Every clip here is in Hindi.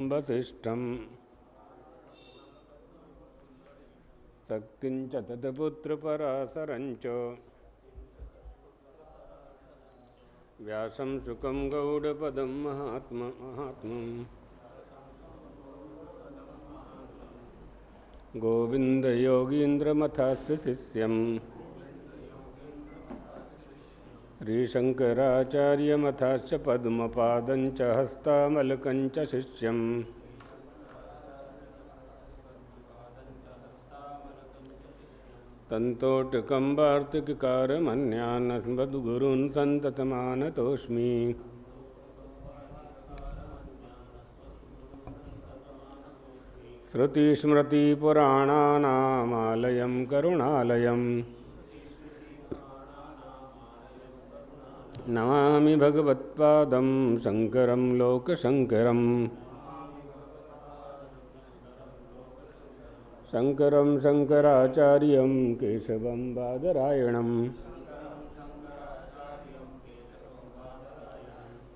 वसिष्ठं शक्तिञ्च तत्पुत्रपराशरञ्च व्यासं शुकं गौडपदं महात्मम् गोविन्दयोगीन्द्रमथास्य शिष्यं श्रीशङ्कराचार्यमथास्य पद्मपादञ्च हस्तामलकञ्च शिष्यम् तन्तोटकं वार्तिककारमन्यान्मद्गुरून् सन्ततमानतोऽस्मि। श्रुतिस्मृतिपुराणानामालयं करुणालयं नमामि भगवत्पादं शङ्करं लोकशङ्करम्। शङ्करं शङ्कराचार्यं केशवं बादरायणम्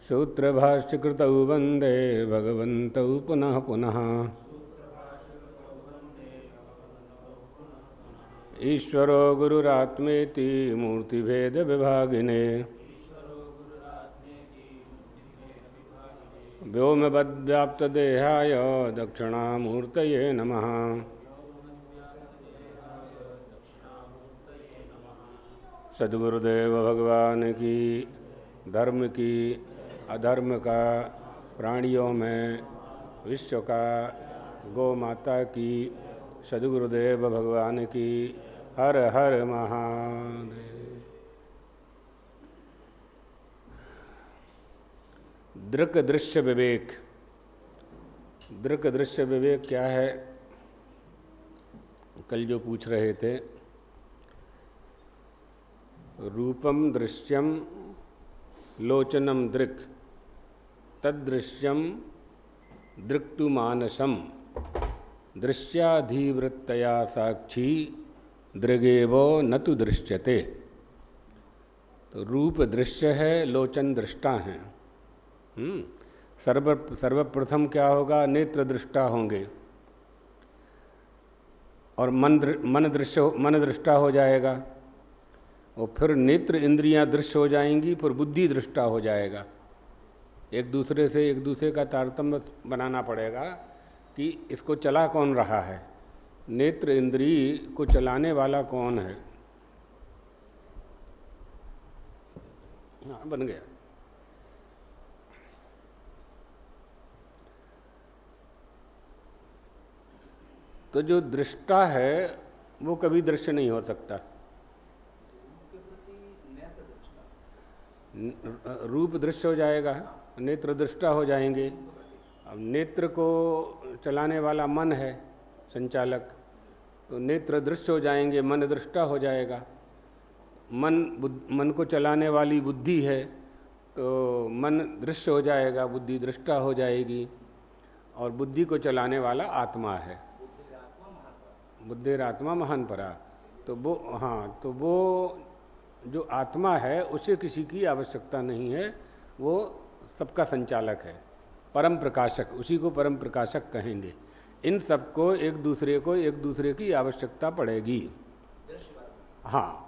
सूत्रभाष्यकृतौ वन्दे भगवन्तौ पुनः पुनः। ईश्वरो गुरुरात्मेति मूर्तिभेदविभागिने व्योमवद्व्याप्तदेहाय दक्षिणामूर्तये नमः। सद्गुरुदेव भगवान की धर्म की अधर्म का प्राणियों में विश्व का गौ माता की सद्गुरुदेव भगवान की हर हर महादेव। दृक् दृश्य विवेक। दृक् दृश्य विवेक क्या है? कल जो पूछ रहे थे, रूपम दृश्यम लोचनम दृक् तदृश्यम दृक्तु मानसम दृश्याधिवृत्तया साक्षी दृगेवो न तु दृश्यते। तो रूप दृश्य है, लोचन दृष्टा हैं। सर्वप्रथम क्या होगा? नेत्र दृष्टा होंगे और मन दृष्टा हो जाएगा, और फिर नेत्र इंद्रियां दृश्य हो जाएंगी, फिर बुद्धि दृष्टा हो जाएगा। एक दूसरे का तारतम्य बनाना पड़ेगा कि इसको चला कौन रहा है, नेत्र इंद्रिय को चलाने वाला कौन है। हाँ, बन गया। तो जो दृष्टा है वो कभी दृश्य नहीं हो सकता। रूप दृश्य हो जाएगा, नेत्र दृष्टा हो जाएंगे। अब नेत्र को चलाने वाला मन है, संचालक, तो नेत्र दृश्य हो जाएंगे, मन दृष्टा हो जाएगा। मन को चलाने वाली बुद्धि है, तो मन दृश्य हो जाएगा, बुद्धि दृष्टा हो जाएगी। और बुद्धि को चलाने वाला आत्मा है, बुद्धिरात्मा महान परा। तो वो जो आत्मा है उसे किसी की आवश्यकता नहीं है, वो सबका संचालक है, परम प्रकाशक, उसी को परम प्रकाशक कहेंगे। इन सबको एक दूसरे की आवश्यकता पड़ेगी। हाँ,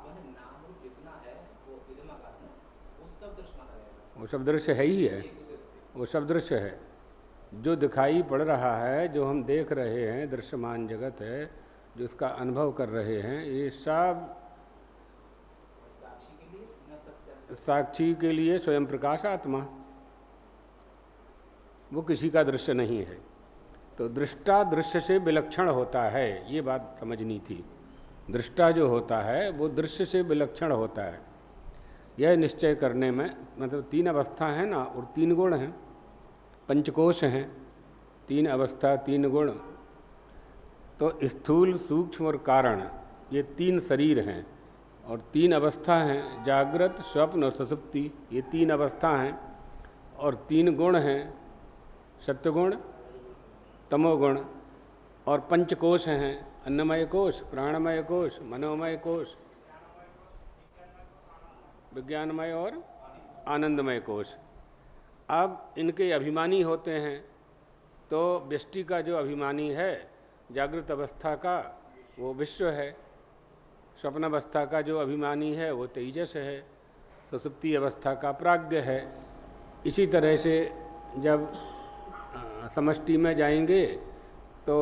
वो सब दृश्य है ही है, वो सब दृश्य है। जो दिखाई पड़ रहा है, जो हम देख रहे हैं, दृश्यमान जगत है, जो इसका अनुभव कर रहे हैं, ये सब साक्षी के लिए स्वयं प्रकाश आत्मा, वो किसी का दृश्य नहीं है। तो दृष्टा दृश्य से विलक्षण होता है, ये बात समझनी थी। दृष्टा जो होता है वो दृश्य से विलक्षण होता है। यह निश्चय करने में, मतलब तीन अवस्था है ना, और तीन गुण हैं, पंचकोश हैं, तीन अवस्था तीन गुण। तो स्थूल, सूक्ष्म और कारण, ये तीन शरीर हैं, और तीन अवस्था हैं, जागृत, स्वप्न और सुषुप्ति, ये तीन अवस्था हैं। और तीन गुण हैं, सत्वगुण, तमोगुण, और पंचकोश हैं, अन्नमय कोश, प्राणमय कोश, मनोमय कोश, विज्ञानमय और आनंदमय कोश। अब इनके अभिमानी होते हैं तो व्यष्टि का जो अभिमानी है जागृत अवस्था का वो विश्व है, स्वप्न अवस्था का जो अभिमानी है वो तेजस है, सुषुप्ति अवस्था का प्राज्ञ है। इसी तरह से जब समष्टि में जाएंगे तो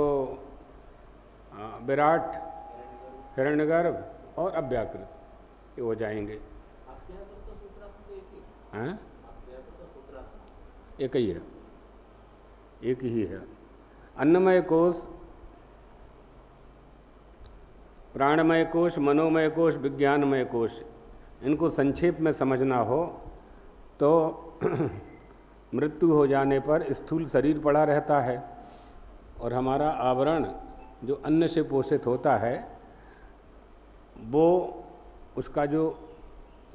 विराट, हिरण्यगर्भ और अव्याकृत ये हो जाएंगे। हाँ, एक ही है, एक ही है। अन्नमय कोश, प्राणमय कोश, मनोमय कोश, विज्ञानमय कोश, इनको संक्षेप में समझना हो तो मृत्यु हो जाने पर स्थूल शरीर पड़ा रहता है और हमारा आवरण जो अन्न से पोषित होता है वो उसका जो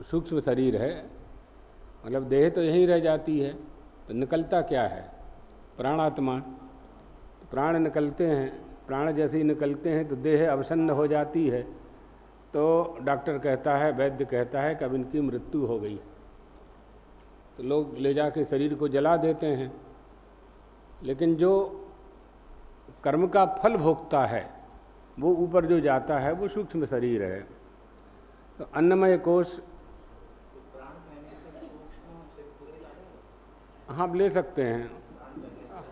सूक्ष्म शरीर है, मतलब देह तो यहीं रह जाती है, तो निकलता क्या है? प्राणात्मा। प्राण निकलते हैं, प्राण जैसे ही निकलते हैं तो देह अवसन्न हो जाती है। तो डॉक्टर कहता है, वैद्य कहता है कि अब इनकी मृत्यु हो गई, तो लोग ले जाके शरीर को जला देते हैं। लेकिन जो कर्म का फल भोगता है वो ऊपर जो जाता है वो सूक्ष्म शरीर है। तो अन्नमय कोश, हाँ ले सकते हैं,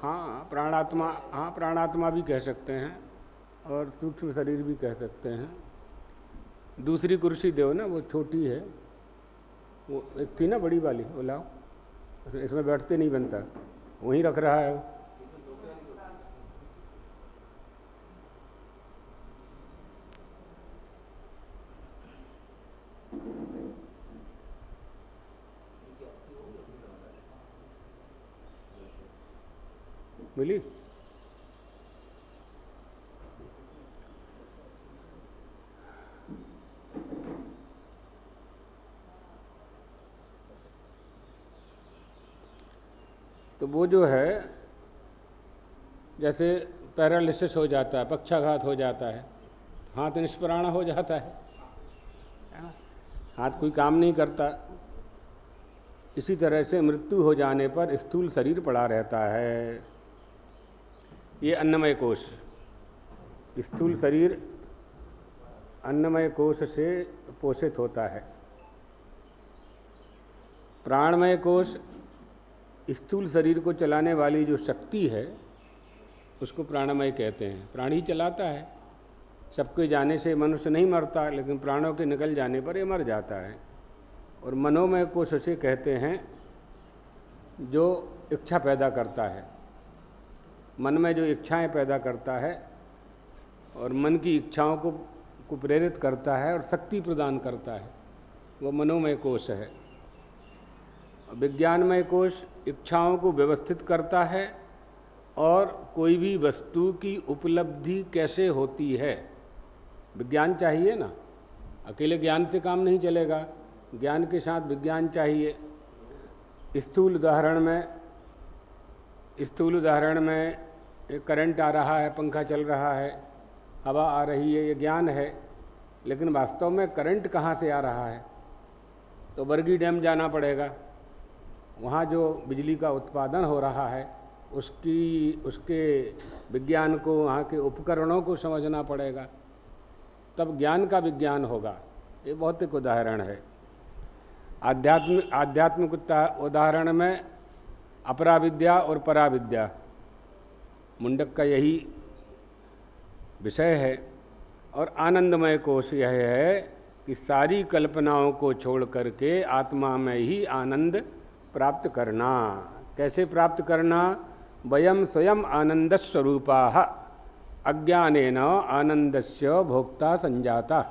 हाँ प्राणात्मा, हाँ प्राणात्मा भी कह सकते हैं और सूक्ष्म शरीर भी कह सकते हैं। दूसरी कुर्सी दो ना, वो छोटी है, वो एक थी ना बड़ी वाली, वो लाओ, इसमें बैठते नहीं बनता, वहीं रख रहा है वो। मिली? तो वो जो है जैसे पैरालिसिस हो जाता है, पक्षाघात हो जाता है, हाथ निष्प्राण हो जाता है, हाथ कोई काम नहीं करता। इसी तरह से मृत्यु हो जाने पर स्थूल शरीर पड़ा रहता है। ये अन्नमय कोश, स्थूल शरीर अन्नमय कोश से पोषित होता है। प्राणमय कोश स्थूल शरीर को चलाने वाली जो शक्ति है उसको प्राणमय कहते हैं। प्राण ही चलाता है, सबके जाने से मनुष्य नहीं मरता, लेकिन प्राणों के निकल जाने पर ये मर जाता है। और मनोमय कोश उसे कहते हैं जो इच्छा पैदा करता है, मन में जो इच्छाएं पैदा करता है और मन की इच्छाओं को प्रेरित करता है और शक्ति प्रदान करता है, वो मनोमय कोश है। विज्ञानमय कोश इच्छाओं को व्यवस्थित करता है और कोई भी वस्तु की उपलब्धि कैसे होती है, विज्ञान चाहिए ना, अकेले ज्ञान से काम नहीं चलेगा, ज्ञान के साथ विज्ञान चाहिए। स्थूल उदाहरण में एक करंट आ रहा है, पंखा चल रहा है, हवा आ रही है, ये ज्ञान है। लेकिन वास्तव में करंट कहाँ से आ रहा है? तो बरगी डैम जाना पड़ेगा, वहाँ जो बिजली का उत्पादन हो रहा है उसके विज्ञान को, वहाँ के उपकरणों को समझना पड़ेगा, तब ज्ञान का विज्ञान होगा। ये भौतिक उदाहरण है। आध्यात्मिक उदाहरण में अपराविद्या और पराविद्या, मुंडक का यही विषय है। और आनंदमय कोश यह है कि सारी कल्पनाओं को छोड़ करके आत्मा में ही आनंद प्राप्त करना। कैसे प्राप्त करना? वयम स्वयं आनंदस्वरूपाः अज्ञानेन आनंदस्य भोक्ता संजाता।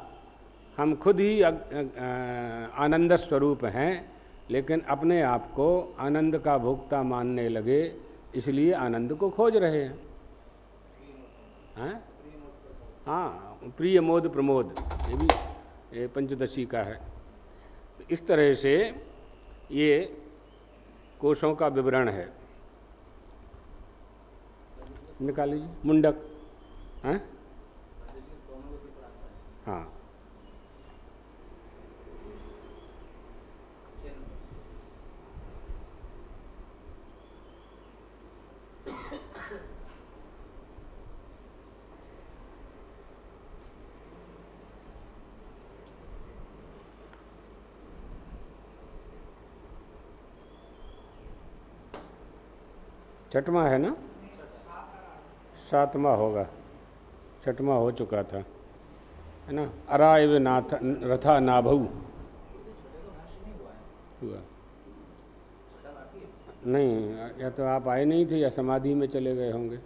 हम खुद ही आनंद स्वरूप हैं, लेकिन अपने आप को आनंद का भोक्ता मानने लगे, इसलिए आनंद को खोज रहे हैं। हाँ, प्रिय मोद प्रमोद, ये भी ये पंचदशी का है। इस तरह से ये कोशों का विवरण है। निकाल लीजिए मुंडक। हाँ हाँ, छठवां है ना, सातवां होगा, छठवां हो चुका था, है ना। अराइव नाथ रथा नाभऊ हुआ नहीं, या तो आप आए नहीं थे या समाधि में चले गए होंगे।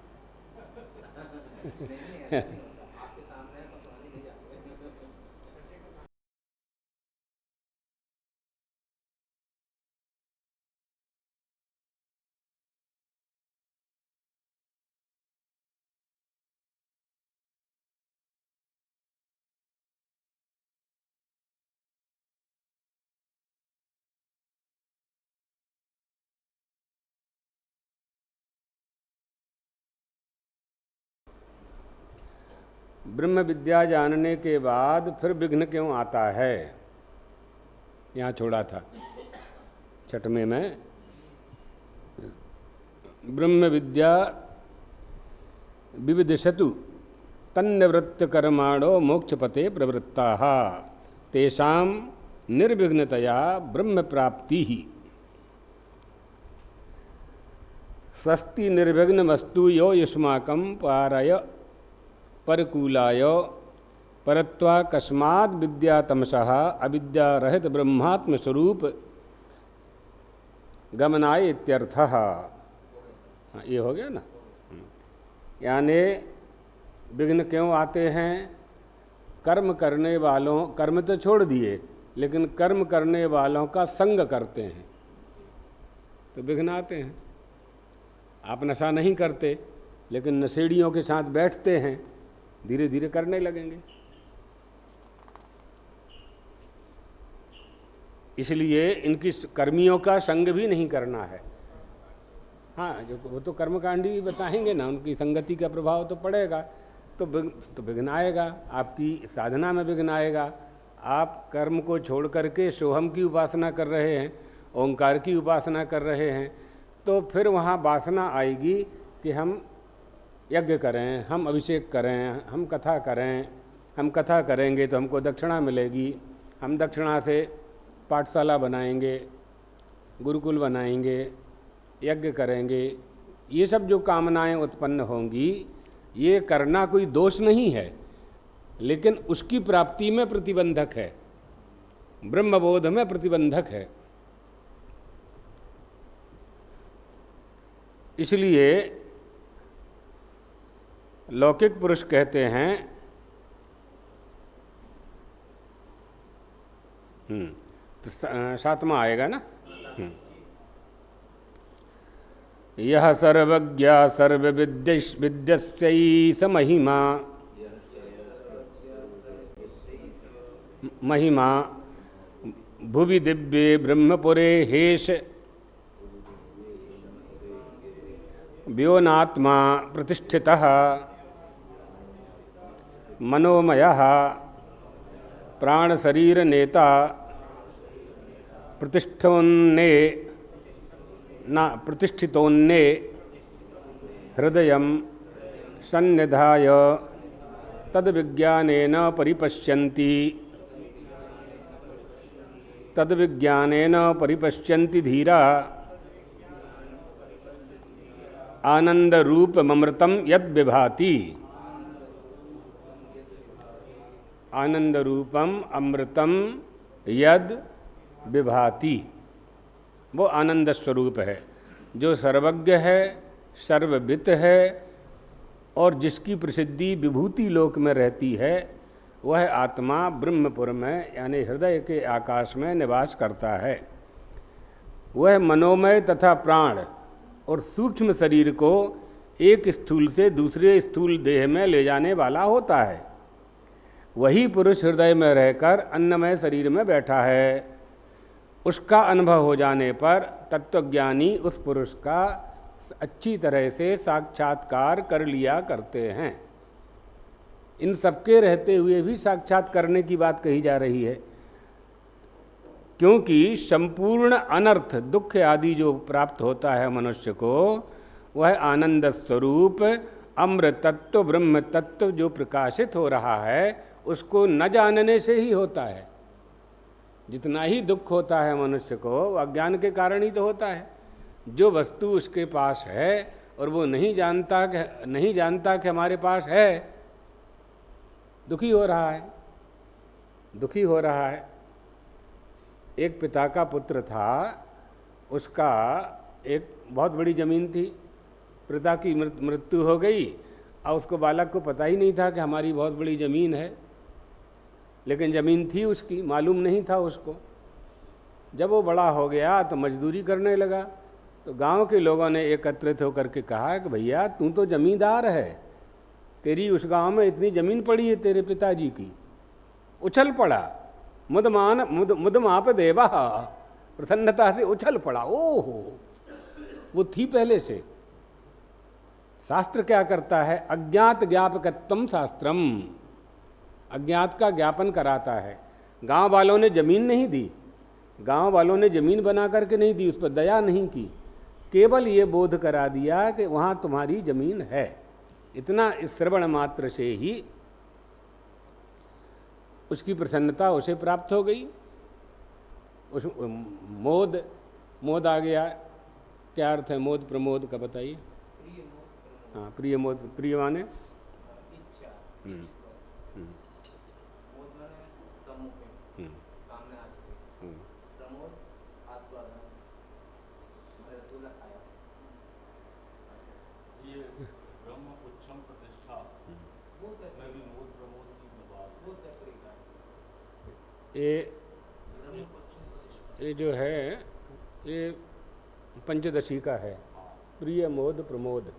ब्रह्म विद्या जानने के बाद फिर विघ्न क्यों आता है, यहाँ छोड़ा था छठवें में। ब्रह्म विद्या विविदिशतु तन्निवृत्त कर्माणो मोक्षपते प्रवृत्ताः तेषां निर्विघ्नतया ब्रह्म प्राप्ति ही। स्वस्ति निर्विघ्नमस्तु यो युष्माकं पारय परकूलाय परत्वाकस्माद् विद्यातमसः अविद्यारहित ब्रह्मात्म स्वरूप गमनाय इत्यर्थः। हाँ, ये हो गया ना। यानी विघ्न क्यों आते हैं? कर्म करने वालों, कर्म तो छोड़ दिए, लेकिन कर्म करने वालों का संग करते हैं तो विघ्न आते हैं। आप नशा नहीं करते, लेकिन नशेड़ियों के साथ बैठते हैं, धीरे धीरे करने लगेंगे। इसलिए इनकी कर्मियों का संग भी नहीं करना है। हाँ, जो वो तो कर्मकांडी बताएंगे ना, उनकी संगति का प्रभाव तो पड़ेगा, तो विघ्न आएगा, आपकी साधना में विघ्न आएगा। आप कर्म को छोड़ करके सोहम की उपासना कर रहे हैं, ओंकार की उपासना कर रहे हैं, तो फिर वहाँ वासना आएगी कि हम यज्ञ करें, हम अभिषेक करें, हम कथा करें, हम कथा करेंगे तो हमको दक्षिणा मिलेगी, हम दक्षिणा से पाठशाला बनाएंगे, गुरुकुल बनाएंगे, यज्ञ करेंगे। ये सब जो कामनाएं उत्पन्न होंगी, ये करना कोई दोष नहीं है, लेकिन उसकी प्राप्ति में प्रतिबंधक है, ब्रह्मबोध में प्रतिबंधक है। इसलिए लौकिक पुरुष कहते हैं, तो सातवां आएगा ना। यह सर्वज्ञा सर्वविद्यस्यैष महिमा महिमा भुवि दिव्ये ब्रह्मपुरे हेश व्योनात्मा प्रतिष्ठितः मनोमयः प्राणशरीर नेता प्रतिष्ठितोन्ने हृदयं सन्निधाय तद्विज्ञानेन परिपश्यन्ति धीरा आनंदरूपमृतं यद् विभाति। आनंदरूपम अमृतम यद् विभाति, वो आनंद स्वरूप है, जो सर्वज्ञ है, सर्ववित है, और जिसकी प्रसिद्धि विभूति लोक में रहती है, वह आत्मा ब्रह्मपुर में यानी हृदय के आकाश में निवास करता है। वह मनोमय तथा प्राण और सूक्ष्म शरीर को एक स्थूल से दूसरे स्थूल देह में ले जाने वाला होता है। वही पुरुष हृदय में रहकर अन्नमय शरीर में बैठा है। उसका अनुभव हो जाने पर तत्वज्ञानी उस पुरुष का अच्छी तरह से साक्षात्कार कर लिया करते हैं। इन सबके रहते हुए भी साक्षात करने की बात कही जा रही है, क्योंकि संपूर्ण अनर्थ दुख आदि जो प्राप्त होता है मनुष्य को, वह आनंद स्वरूप अमृत तत्व ब्रह्म तत्व जो प्रकाशित हो रहा है, उसको न जानने से ही होता है। जितना ही दुख होता है मनुष्य को, अज्ञान के कारण ही तो होता है। जो वस्तु उसके पास है और वो नहीं जानता कि हमारे पास है, दुखी हो रहा है, दुखी हो रहा है। एक पिता का पुत्र था, उसका एक बहुत बड़ी ज़मीन थी, पिता की मृत्यु हो गई और उसको बालक को पता ही नहीं था कि हमारी बहुत बड़ी ज़मीन है, लेकिन ज़मीन थी उसकी, मालूम नहीं था उसको। जब वो बड़ा हो गया तो मजदूरी करने लगा, तो गांव के लोगों ने एकत्रित होकर के कहा कि भैया तू तो जमींदार है, तेरी उस गांव में इतनी ज़मीन पड़ी है तेरे पिताजी की। उछल पड़ा, मुदमाप देवा, प्रसन्नता से उछल पड़ा। ओहो, वो थी पहले से। शास्त्र क्या करता है? अज्ञात ज्ञापकत्वम शास्त्रम, अज्ञात का ज्ञापन कराता है। गांव वालों ने ज़मीन नहीं दी, गांव वालों ने ज़मीन बना करके नहीं दी, उस पर दया नहीं की, केवल ये बोध करा दिया कि वहाँ तुम्हारी ज़मीन है। इतना इस श्रवण मात्र से ही उसकी प्रसन्नता उसे प्राप्त हो गई। उस मोद आ गया। क्या अर्थ है मोद प्रमोद का, बताइए? हाँ, प्रिय मोद, प्रिय माने इच्छा, मोद माने सम्मुख है, सामने आ चुके। प्रमोद आस्वादन, रसगुल्ला खाया। ये ब्रह्म पुच्छम प्रतिष्ठा, वो मैं भी मोद प्रमोद की बात, वो तरीका है। ये जो है ये पंचदशी का है, प्रिय मोद प्रमोद।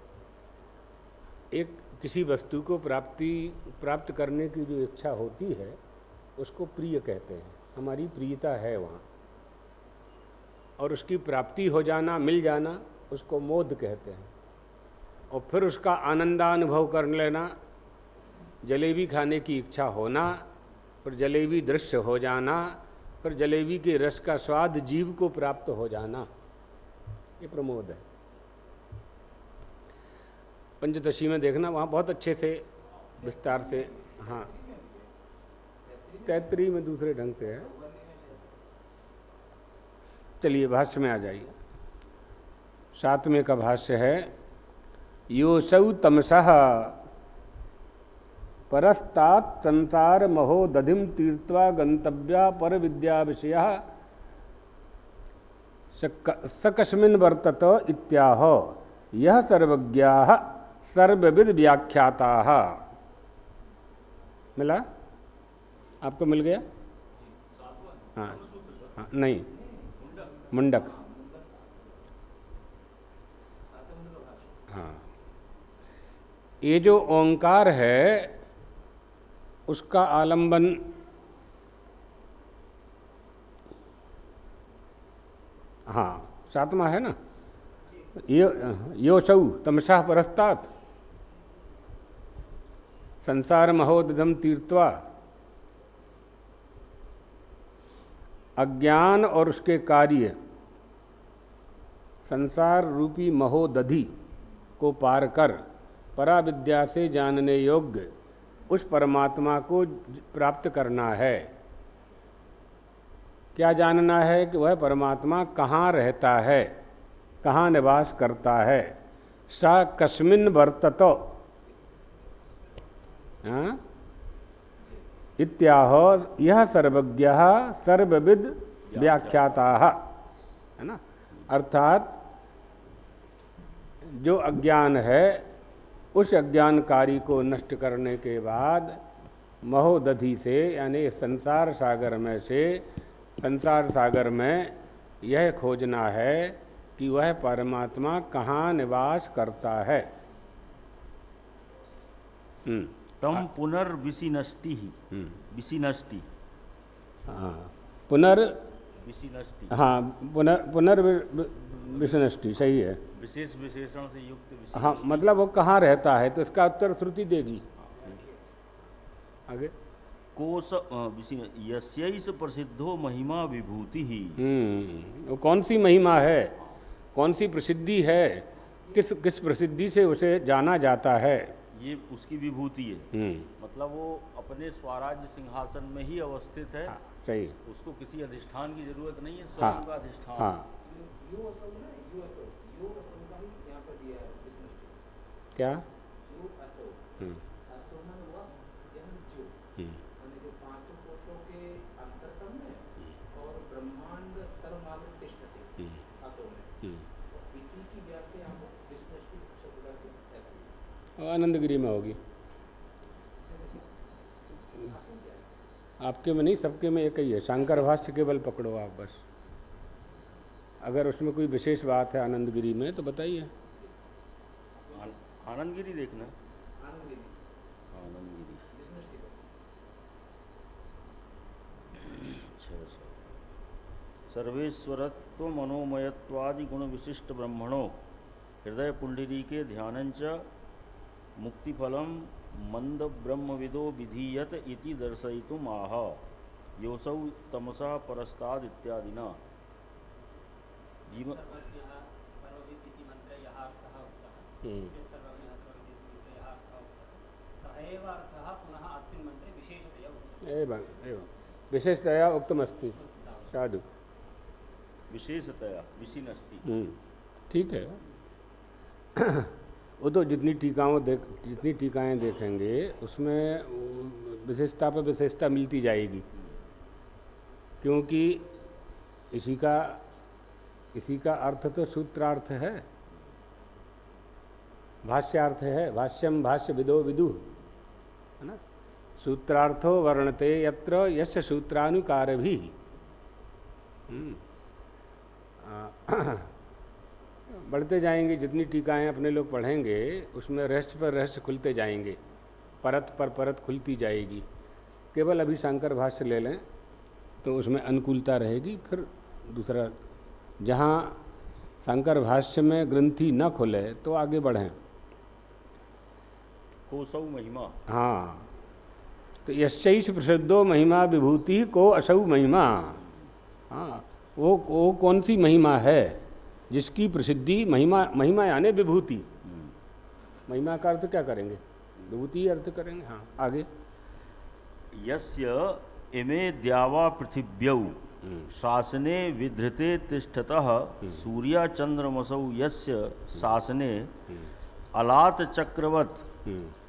एक किसी वस्तु को प्राप्त करने की जो इच्छा होती है उसको प्रिय कहते हैं, हमारी प्रियता है वहाँ। और उसकी प्राप्ति हो जाना, मिल जाना, उसको मोद कहते हैं। और फिर उसका आनंदानुभव कर लेना, जलेबी खाने की इच्छा होना, फिर जलेबी दृश्य हो जाना, फिर जलेबी के रस का स्वाद जीव को प्राप्त हो जाना, ये प्रमोद है। पंचदशी में देखना, वहाँ बहुत अच्छे से विस्तार से, हाँ, तैतरी में दूसरे ढंग से है। चलिए भाष्य में आ जाइए। 7वें का भाष्य है, योऽसौ तमसः परस्तात् संसार महो दधिम तीर्त्वा गंतव्या पर विद्या विषयः सकस्मिन् वर्तत इत्याह यह सर्वज्ञाः सर्वविद व्याख्याताः। मिला? आपको मिल गया? हाँ, हाँ, नहीं, मुंडक, हाँ। ये जो ओंकार है उसका आलंबन हाँ 7वां है ना, योऽसौ तमसः परस्तात् संसार महोदधम तीर्त्वा, अज्ञान और उसके कार्य संसार रूपी महोदधि को पार कर पराविद्या से जानने योग्य उस परमात्मा को प्राप्त करना है। क्या जानना है? कि वह परमात्मा कहाँ रहता है, कहाँ निवास करता है। सा कस्मिन् वर्तत इत्याह यह सर्वज्ञः सर्वविद व्याख्याताः, है ना। अर्थात जो अज्ञान है उस अज्ञानकारी को नष्ट करने के बाद महोदधि से, यानी संसार सागर में यह खोजना है कि वह परमात्मा कहाँ निवास करता है। तम पुनर्विशिनष्टि ही, विशिनष्टि, हाँ, विशिनष्टि, हाँ, पुनर्विशिनष्टि सही है। विशेष विशेषण से युक्त, हाँ, मतलब वो कहाँ रहता है, तो इसका उत्तर श्रुति देगी आगे। कोश यस्यैष प्रसिद्धो महिमा विभूति ही। वो कौन सी महिमा है, कौन सी प्रसिद्धि है, किस प्रसिद्धि से उसे जाना जाता है, ये उसकी विभूति है। मतलब वो अपने स्वराज्य सिंहासन में ही अवस्थित है। हाँ, सही। उसको किसी अधिष्ठान की जरूरत नहीं है, स्वयं का अधिष्ठान। यो असौ ना, यो असौ, यो असौ का ही यहाँ पर दिया है विष्णु। क्या? यो असौ, हम्म, असौ मन हुआ यह जो, हम्म, माने जो पांचों कोशों के अंतरतम में और ब्रह्मांड सर्वमात्र तिष्ठति हम्म, असौ में। हम्म। तो इसी की व्याख्या हम विष्णु शब्द करके ऐसे और आनंदगिरी में होगी। आपको क्या है? आपके में नहीं, सबके में एक ही है। शंकर भाष्य केवल पकड़ो आप बस। अगर उसमें कोई विशेष बात है आनंदगिरी में तो बताइए। आनंदगिरी देखना। आनंदगिरी आनंदगिरी विष्णु ष्टी अच्छा अच्छा। सर्वेश्वरत्व मनोमयत्वादि गुण विशिष्ट ब्रह्मणो हृदय पुंडरी के ध्यानंच मुक्तिफलम मंद ब्रह्मविदो विधीयत इति दर्शयितुम आह योसौ तमसा परस्ताद इत्यादिना जीवन सर्वज्ञः सर्वविद् इति मन्त्रे यः अर्थः उक्तः, हम्म, यः सर्वज्ञः सर्वविद् इति मन्त्रे यः अर्थः उक्तः, सः एव अर्थः पुनः अस्मिन् मन्त्रे विशेषतया उच्यते। एवं विशेषतया उक्तमस्ति। साधु। विशेषतया विशिनस्ति। ठीक है। वो तो जितनी टीकाएं देखेंगे उसमें विशेषता पर विशेषता मिलती जाएगी, क्योंकि इसी का अर्थ तो सूत्रार्थ है, भाष्यार्थ है। भाष्यम भाष्य विदो विदु, है ना। सूत्रार्थो वर्णते यत्र यस्य सूत्रानुकार भी। बढ़ते जाएंगे, जितनी टीकाएं अपने लोग पढ़ेंगे उसमें रहस्य पर रहस्य खुलते जाएंगे, परत पर परत खुलती जाएगी। केवल अभी शंकर भाष्य ले लें तो उसमें अनुकूलता रहेगी। फिर दूसरा, जहाँ शंकर भाष्य में ग्रंथि न खुले तो आगे बढ़ें। कोसौ महिमा। हाँ, तो यश्चैष प्रसिद्धो महिमा विभूति को असौ महिमा। हाँ, वो कौन सी महिमा है जिसकी प्रसिद्धि महिमा यानी विभूति। महिमा का अर्थ क्या करेंगे? विभूति अर्थ करेंगे। हाँ, आगे। यस्य इमे द्यावा पृथिव्यौ शासने विधृते तिष्ठतः सूर्या चंद्रमसौ यस्य शासने अलात चक्रवत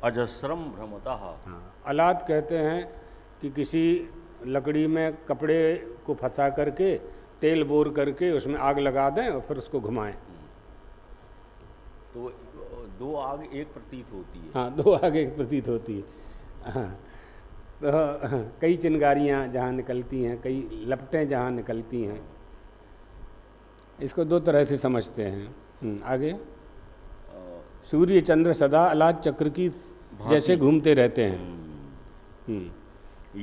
अजस्रम भ्रमतः। हाँ, अलात कहते हैं कि किसी लकड़ी में कपड़े को फंसा करके तेल बोर करके उसमें आग लगा दें और फिर उसको घुमाएं। तो दो आग एक प्रतीत होती है। हाँ, दो आग एक प्रतीत होती है। हाँ, तो कई चिंगारियाँ जहाँ निकलती हैं, कई लपटें जहाँ निकलती हैं, इसको दो तरह से समझते हैं। आगे। सूर्य चंद्र सदा अलाद चक्र की जैसे घूमते रहते हैं।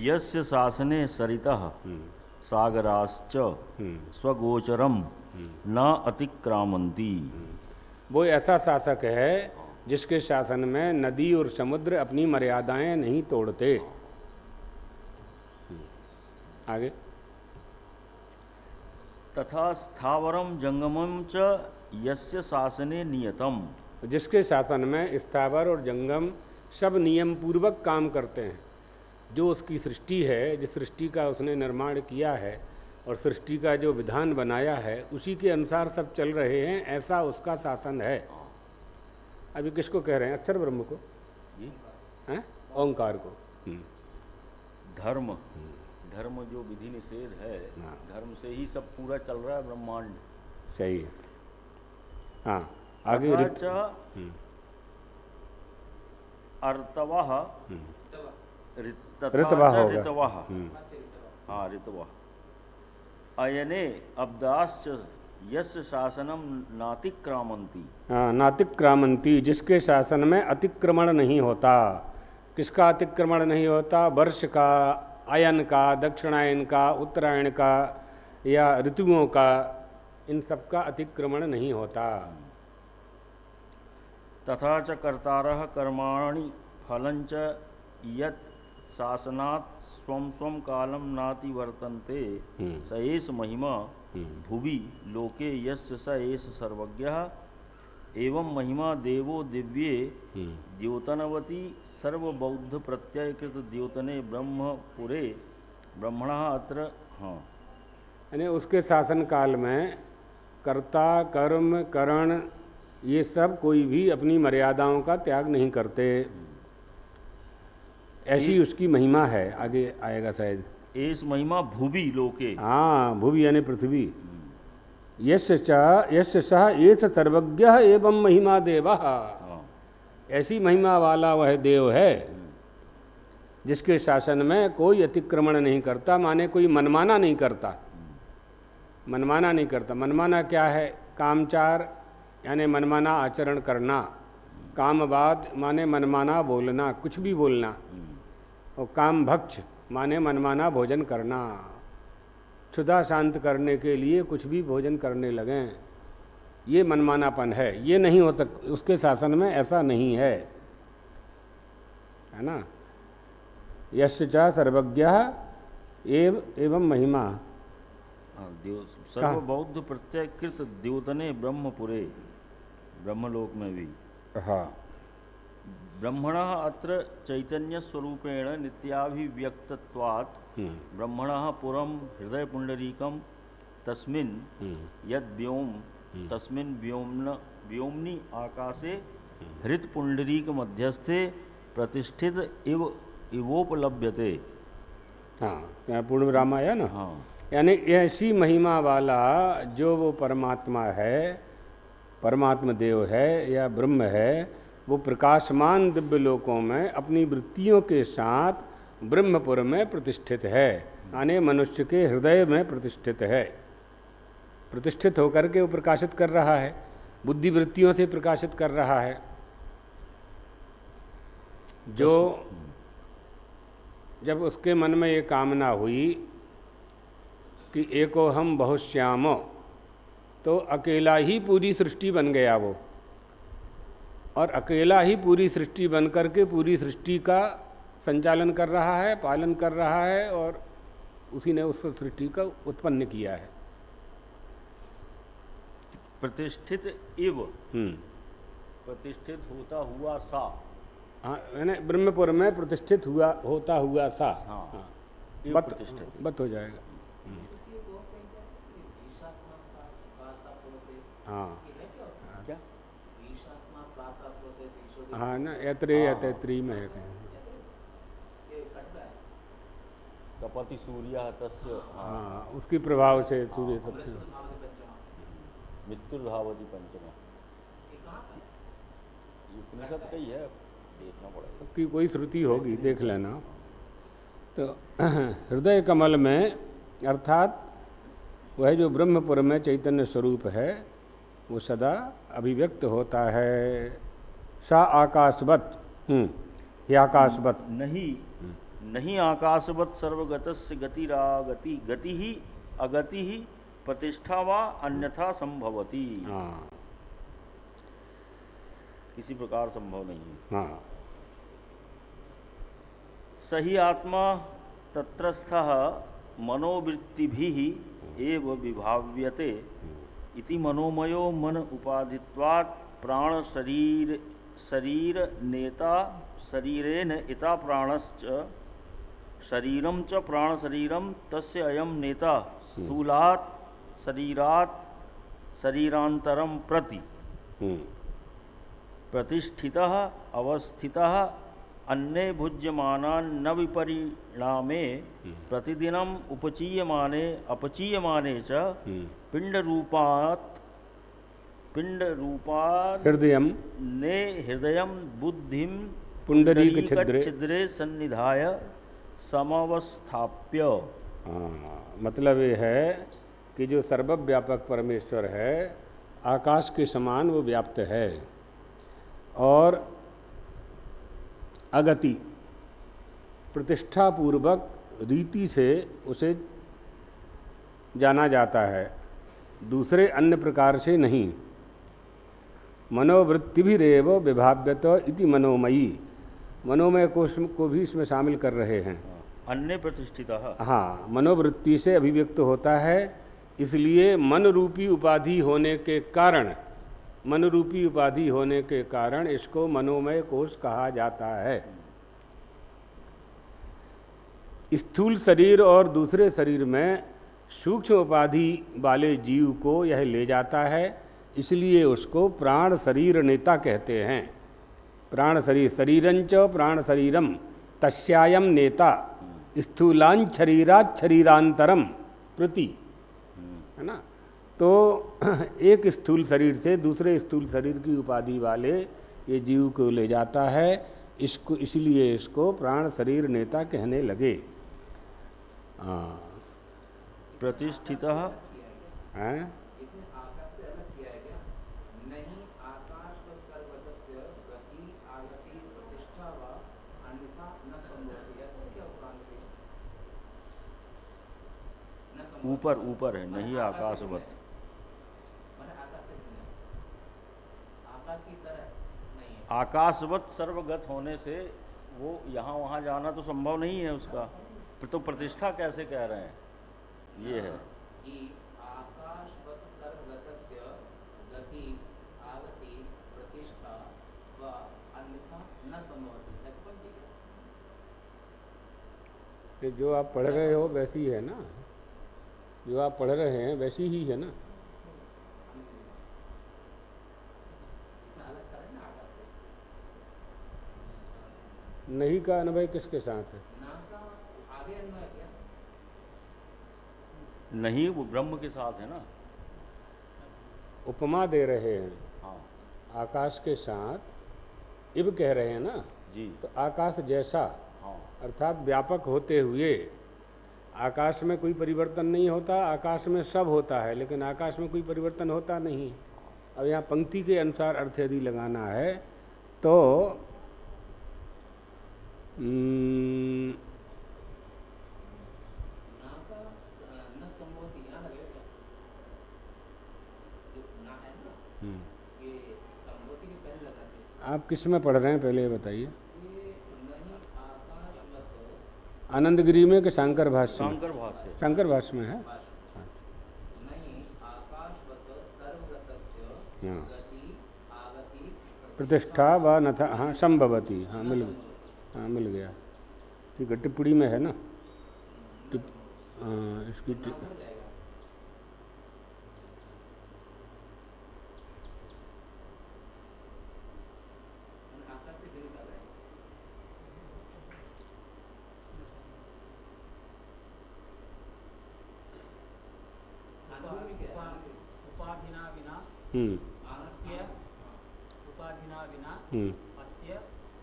यस्य शासने सरितः सागराश्च स्वगोचरम न अतिक्रामन्ति। वो ऐसा शासक है जिसके शासन में नदी और समुद्र अपनी मर्यादाएं नहीं तोड़ते। आगे। तथा स्थावरम जंगमम च यस्य शासने नियतम। जिसके शासन में स्थावर और जंगम सब नियम पूर्वक काम करते हैं। जो उसकी सृष्टि है, जिस सृष्टि का उसने निर्माण किया है और सृष्टि का जो विधान बनाया है उसी के अनुसार सब चल रहे हैं, ऐसा उसका शासन है। अभी किसको कह रहे हैं? अक्षर ब्रह्म को, हैं? ओंकार को। धर्म, धर्म जो विधि निषेध है, हाँ। धर्म से ही सब पूरा चल रहा है ब्रह्मांड। सही है। हाँ, आगे। अर्तवः ऋतवः होगा। ऋतवः। हाँ, ऋतवः। अयने अब्दाश्च यस्य शासनम नातिक्रामन्ति। हाँ, नातिक्रामन्ति, जिसके शासन में अतिक्रमण नहीं होता। किसका अतिक्रमण नहीं होता? वर्ष का, आयन का, दक्षिणायन का, उत्तरायण का या ऋतुओं का, इन सब का अतिक्रमण नहीं होता। तथा च कर्तारः कर्माणि फलञ्च यत् शासनात् स्वं स्वं कालं नाति वर्तन्ते स एष महिमा भुवि लोके यस्य स एष सर्वज्ञः एवं महिमा देवो दिव्ये द्योतनवती सर्वबौद्ध प्रत्ययकृत द्योतने ब्रह्मपुरे ब्रह्मणः अत्र। हाँ, यानी उसके शासन काल में कर्ता कर्म करण ये सब कोई भी अपनी मर्यादाओं का त्याग नहीं करते। ऐसी उसकी महिमा है, आगे आएगा शायद। एस महिमा भूवि लोके। हाँ, भुवि यानी पृथ्वी। यस्य सह एस सर्वज्ञ एवं महिमा देव। हाँ, ऐसी महिमा वाला वह देव है जिसके शासन में कोई अतिक्रमण नहीं करता, माने कोई मनमाना नहीं करता। मनमाना नहीं करता। मनमाना क्या है? कामचार यानी मनमाना आचरण करना, कामवाद माने मनमाना बोलना, कुछ भी बोलना, और काम भक्ष माने मनमाना भोजन करना। क्षुधा शांत करने के लिए कुछ भी भोजन करने लगें, ये मनमानापन है। ये नहीं हो उसके शासन में ऐसा नहीं है ना। यस्य च सर्वज्ञ एवं महिमा। हाँ, सर्वबौद्ध प्रत्ययकृत द्योतने ब्रह्मपुरे, ब्रह्मलोक में भी। हाँ, ब्रह्मणः अत्र चैतन्य स्वरूपेण नित्याभिव्यक्तत्वात् ब्रह्मणः पुरं हृदय पुंडरीकं तस्मिन् यद् व्योम तस्मिन् व्योम्नि आकाशे हृत पुंडरीक मध्यस्थे प्रतिष्ठित इवोपलभ्यते। हाँ, यहाँ पूर्ण विराम आया ना। हाँ, यानी ऐसी महिमा वाला जो वो परमात्मा है, परमात्मा देव है या ब्रह्म है, वो प्रकाशमान दिव्य लोकों में अपनी वृत्तियों के साथ ब्रह्मपुर में प्रतिष्ठित है, यानी मनुष्य के हृदय में प्रतिष्ठित है। प्रतिष्ठित होकर के वो प्रकाशित कर रहा है, बुद्धि वृत्तियों से प्रकाशित कर रहा है। जो जब उसके मन में ये कामना हुई कि एको हम बहुश्यामो, तो अकेला ही पूरी सृष्टि बन गया वो, और अकेला ही पूरी सृष्टि बन करके पूरी सृष्टि का संचालन कर रहा है, पालन कर रहा है, और उसी ने उस सृष्टि का उत्पन्न किया है। प्रतिष्ठित इव, प्रतिष्ठित होता हुआ सा। हाँ, यानी ब्रह्मपुर में प्रतिष्ठित होता हुआ सा। हाँ, बत हो जाएगा। हाँ, क्या? हाँ ना, यत्रे यत्री में है कहीं। कपति सूर्य तस्य। हाँ, उसकी प्रभाव से सूर्य तपति। मृत्युर्धावति पंचमा। उपनिषद का ही है, देखना पड़ेगा कि कोई श्रुति होगी, देख लेना। तो हृदय कमल में, अर्थात वह जो ब्रह्मपुर में चैतन्य स्वरूप है, वो सदा अभिव्यक्त होता है। सा आकाशवत, ये आकाशवत नहीं आकाशवत सर्वगतस्य गतिरागति, गति ही अगति ही प्रतिष्ठा वा अन्यथा संभवती। हाँ, किसी प्रकार संभव नहीं है। हाँ, सही आत्मा तत्रस्थः मनोवृत्तिभिः एव विभाव्यते इति मनोमयो मन उपाधित्वात् प्राण शरीर नेता शरीरेण इता प्राणश्च शरीरम च प्राण शरीरम तस्य अयम नेता स्थूलात् शरीरात् शरीरांतरम प्रति प्रतिष्ठितः अवस्थितः अन्ये भुज्यमानान् न विपरिणामे प्रतिदिनम् उपचीयमाने अपचीयमाने च पिंडरूपात् हृदयम ने हृदयं बुद्धिं पुंडरीक छिद्रे। छिद्रे सन्निधाय समवस्थाप्य। हाँ, मतलब ये है कि जो सर्वव्यापक परमेश्वर है, आकाश के समान वो व्याप्त है, और अगति प्रतिष्ठापूर्वक रीति से उसे जाना जाता है, दूसरे अन्य प्रकार से नहीं। मनोवृत्ति भी रेव विभाव्यत इति मनोमयी, मनोमय कोश को भी इसमें शामिल कर रहे हैं। अन्य प्रतिष्ठितः। हाँ, मनोवृत्ति से अभिव्यक्त होता है, इसलिए मन रूपी उपाधि होने के कारण, मन रूपी उपाधि होने के कारण इसको मनोमय कोश कहा जाता है। स्थूल शरीर और दूसरे शरीर में सूक्ष्म उपाधि वाले जीव को यह ले जाता है, इसलिए उसको प्राण शरीर नेता कहते हैं। प्राण शरीर, शरीरंच प्राण शरीरम तस्यायम नेता स्थूलांच शरीरात शरीरांतरम प्रति, है ना। तो एक स्थूल शरीर से दूसरे स्थूल शरीर की उपाधि वाले ये जीव को ले जाता है, इसको इसलिए इसको प्राण शरीर नेता कहने लगे। हाँ, प्रतिष्ठितः हैं? इसने आकाश से अलग किया है क्या? नहीं आकाश व सर्वगतस्य गति आगति प्रतिष्ठा व अन्यथा न संभवति, ऐसा क्या उपरांत है? न संभवति ऊपर ऊपर है, नहीं आकाशवत। माने आकाश से भिन्न है, आकाश की तरह नहीं है। आकाशवत सर्वगत होने से वो यहाँ वहाँ जाना तो संभव नहीं है उसका, तो प्रतिष्ठा कैसे कह रहे हैं? ये है कि आकाशवत सर्वगतस्य गति आगति प्रतिष्ठा व अन्यथा न संभवति, ऐसा कौन ठीक है? कि जो आप पढ़ रहे हो वैसी है ना, जो आप पढ़ रहे हैं वैसी ही है ना। इसमें अलग करें ना आकाश से। नहीं का अनुभव किसके साथ है? ना का आगे अन्वय क्या? नहीं, वो ब्रह्म के साथ है ना। उपमा दे रहे हैं हाँ आकाश के साथ, इब कह रहे हैं ना। जी, तो आकाश जैसा हाँ अर्थात व्यापक होते हुए, आकाश में कोई परिवर्तन नहीं होता, आकाश में सब होता है, लेकिन आकाश में कोई परिवर्तन होता नहीं। अब यहाँ पंक्ति के अनुसार अर्थ यदि लगाना है तो ना का न संभवति यहाँ लगेगा क्या? जो ना है ना, ये संभवति के पहले लगना चाहिए। आप किस में पढ़ रहे हैं पहले ये बताइए। ये नहीं आकाशवत आनंदगिरी में कि शंकर भाष्य में? शंकर भाष्य। शंकर भाष्य में है। नहीं आकाशवत सर्वगतस्य हाँ। गति आगति प्रतिष्ठा व नथा, हाँ संभवती, हाँ मिल गया। ठीक है, टिप्पणी में है ना। हाँ, इसकी भर जाएगा। आकाश से भिन्न कर रहे हैं। आनंद में क्या है? उपाधिना विना आनस्य उपाधिना विना अस्य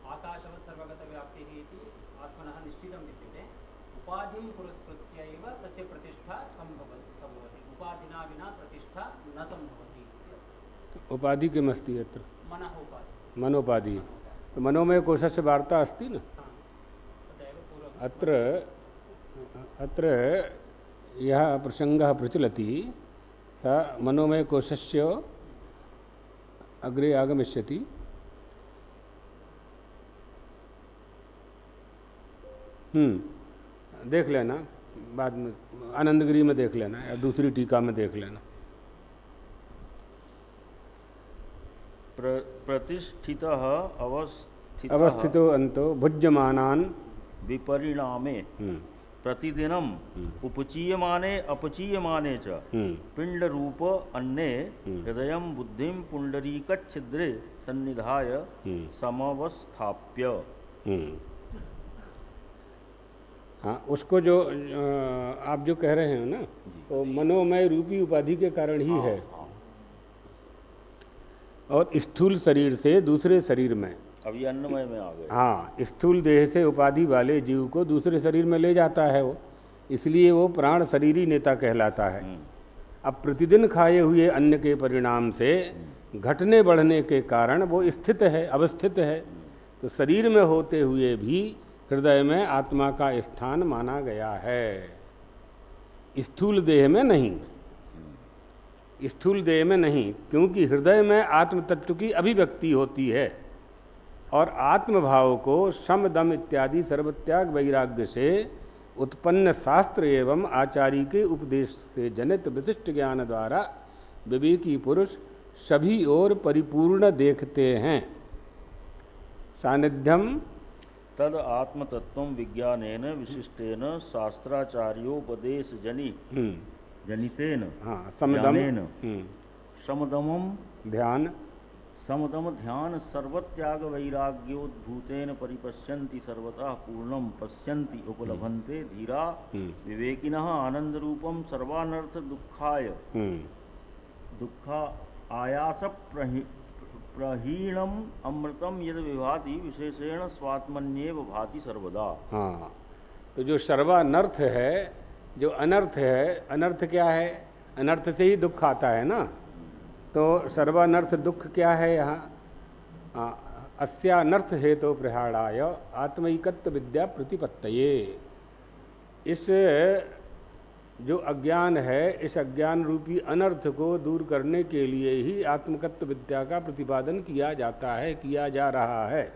आकाशवत् सर्वगत व्याप्तिः इति आत्मनः निश्चितं विद्यते। उपाधिं पुरस्कृत्य एव तस्य प्रतिष्ठा संभवति। उपाधिना विना प्रतिष्ठा न संभवति। उपाधि किम् अस्ति अत्र? मनः उपाधि। मनोपाधि। तो मनोमय कोशस्य वार्ता अस्ति न हाँ, तदेव पूर्वम्। अत्र यः प्रसङ्गः प्रचलति स मनोमय कोशस्य अग्रे आगमिष्यति। देख लेना बाद में, आनंदगिरी में देख लेना या दूसरी टीका में देख लेना। प्रतिष्ठितः अवस्थितो अंतो भुज्यमानान् विपरिणामे प्रतिदिनम उपचीयमाने अपचीयमाने च पिंड रूप अन्ने हृदय बुद्धि पुंडरीकच्छिद्रे सन्निधाय समवस्थाप्य। हाँ, उसको जो आप जो कह रहे हैं ना, वो मनोमय रूपी उपाधि के कारण ही है। और स्थूल शरीर से दूसरे शरीर में, अभी अन्नमय में आ गए। हाँ, स्थूल देह से उपाधि वाले जीव को दूसरे शरीर में ले जाता है वो, इसलिए वो प्राण शरीरी नेता कहलाता है। अब प्रतिदिन खाए हुए अन्न के परिणाम से घटने बढ़ने के कारण वो स्थित है, अवस्थित है। तो शरीर में होते हुए भी हृदय में आत्मा का स्थान माना गया है, स्थूल देह में नहीं। स्थूल देह में नहीं, क्योंकि हृदय में आत्म तत्व की अभिव्यक्ति होती है और आत्मभाव को सम दम इत्यादि सर्वत्याग वैराग्य से उत्पन्न शास्त्र एवं आचार्य के उपदेश से जनित विशिष्ट ज्ञान द्वारा विवेकी पुरुष सभी ओर परिपूर्ण देखते हैं। सानिध्यम तद आत्मतत्व विज्ञानेन विशिष्टेन शास्त्राचार्योपदेश जनि जनितेन हाँ समदम ध्यानेन समदमम ध्यान समदम ध्यान सर्वत्याग वैराग्योद्भूतेन परिपश्यन्ति सर्वतः पूर्णम पश्यन्ति उपलभन्ते धीरा विवेकिनः आनंद रूपम सर्वानर्थ दुखाय दुखा आयास प्रहीणम अमृतम यद विभाति विशेषेण स्वात्मन्येव भाति सर्वदा। हाँ, तो जो सर्वानर्थ है, जो अनर्थ है, अनर्थ क्या है? अनर्थ से ही दुख आता है ना। तो सर्वानर्थ दुख क्या है यहाँ? अस्यानर्थ हेतु प्रहाणाय आत्मैकत्व विद्या प्रतिपत्तये। इस जो अज्ञान है, इस अज्ञान रूपी अनर्थ को दूर करने के लिए ही आत्मकत्व विद्या का प्रतिपादन किया जाता है, किया जा रहा है।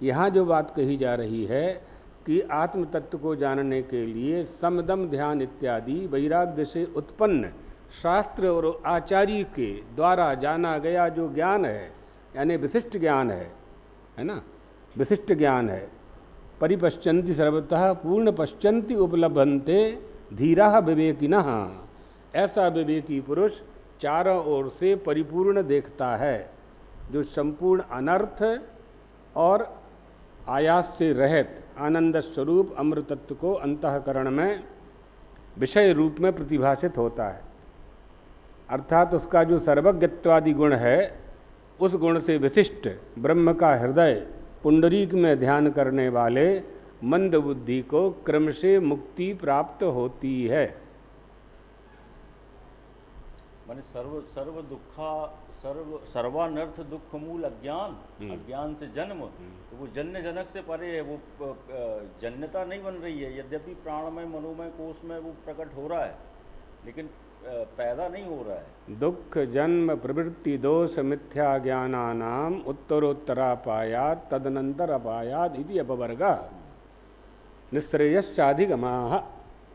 यहाँ जो बात कही जा रही है कि आत्म तत्व को जानने के लिए समदम ध्यान इत्यादि वैराग्य से उत्पन्न शास्त्र और आचार्य के द्वारा जाना गया जो ज्ञान है, यानी विशिष्ट ज्ञान है ना, विशिष्ट ज्ञान है। परिपश्यन्ति सर्वतः पूर्ण पश्यन्ति उपलभन्ते धीरा विवेकिनः। ऐसा विवेकी पुरुष चारों ओर से परिपूर्ण देखता है, जो संपूर्ण अनर्थ और आयास से रहित आनंद स्वरूप अमृतत्व को अंतःकरण में विषय रूप में प्रतिभाषित होता है। अर्थात उसका जो सर्वज्ञत्वादि गुण है, उस गुण से विशिष्ट ब्रह्म का हृदय पुंडरीक में ध्यान करने वाले मंद बुद्धि को क्रम से मुक्ति प्राप्त होती है। माने सर्व दुखा सर्वानर्थ दुख मूल अज्ञान, अज्ञान से जन्म, तो वो जन्य जनक से परे है, वो जन्यता नहीं बन रही है। यद्यपि प्राणमय मनोमय कोष में वो प्रकट हो रहा है, लेकिन पैदा नहीं हो रहा है। दुख जन्म प्रवृत्ति दोष मिथ्या ज्ञानानाम उत्तरोत्तरापायात तदनंतर अपायात इति अपवर्गः निःश्रेयश्चाधिगमाः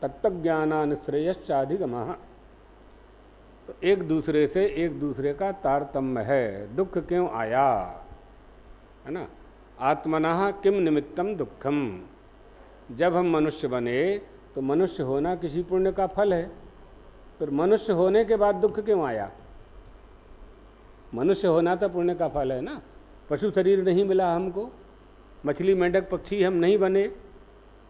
तत्त्वज्ञाना निःश्रेयश्चाधिगमाः। तो एक दूसरे से एक दूसरे का तारतम्य है। दुख क्यों आया, है ना? आत्मनः किम निमित्तम दुखम। जब हम मनुष्य बने तो मनुष्य होना किसी पुण्य का फल है। फिर मनुष्य होने के बाद दुख क्यों आया? मनुष्य होना तो पुण्य का फल है ना। पशु शरीर नहीं मिला हमको, मछली मेंढक पक्षी हम नहीं बने,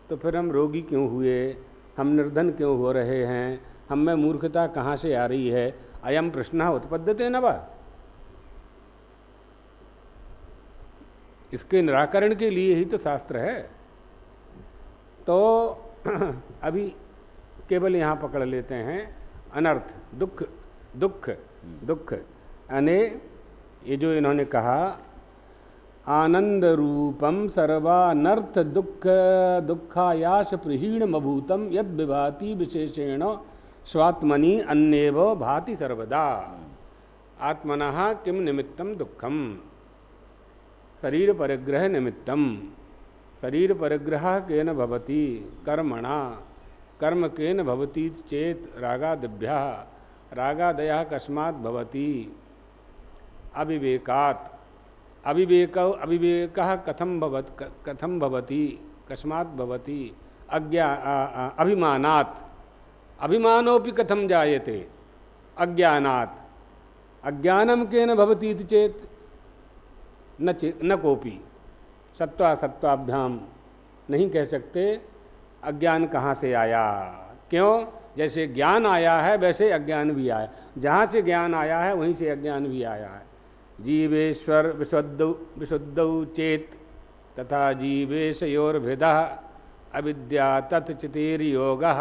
तो फिर हम रोगी क्यों हुए, हम निर्धन क्यों हो रहे हैं, हम में मूर्खता कहाँ से आ रही है? अयम प्रश्न उत्पद्यते न वा। इसके निराकरण के लिए ही तो शास्त्र है। तो अभी केवल यहाँ पकड़ लेते हैं अनर्थ, दुख दुख दुख, यानी ये जो इन्होंने कहा आनंद रूपम सर्वानर्थ दुख दुखायास प्रहीणमभूतम यद विभाति विशेषेण स्वात्मनि अन्येव भाति सर्वदा। आत्मनः किम निमित्तम दुखम शरीर परिग्रह निमित्तम। शरीर परिग्रह केन भवति कर्मणा, कर्म केन भवति चेत रागादिभ्यः, रागादयः कस्मात् भवति अविवेकात्, अविवेकः कथम भवति कस्मात् भवति अभिमानात्, अभिमानोपि कथम जायते अज्ञानात्, अज्ञानम केन भवति इति चेत् न कोपि। सत्वाभ्याम नहीं कह सकते अज्ञान कहाँ से आया। क्यों? जैसे ज्ञान आया है वैसे अज्ञान भी आया। जहाँ से ज्ञान आया है वहीं से अज्ञान भी आया है। जीवेश्वर विशुद्धौ चेत तथा जीवेशयोर्भेदः अविद्या तत्चितेर्योगः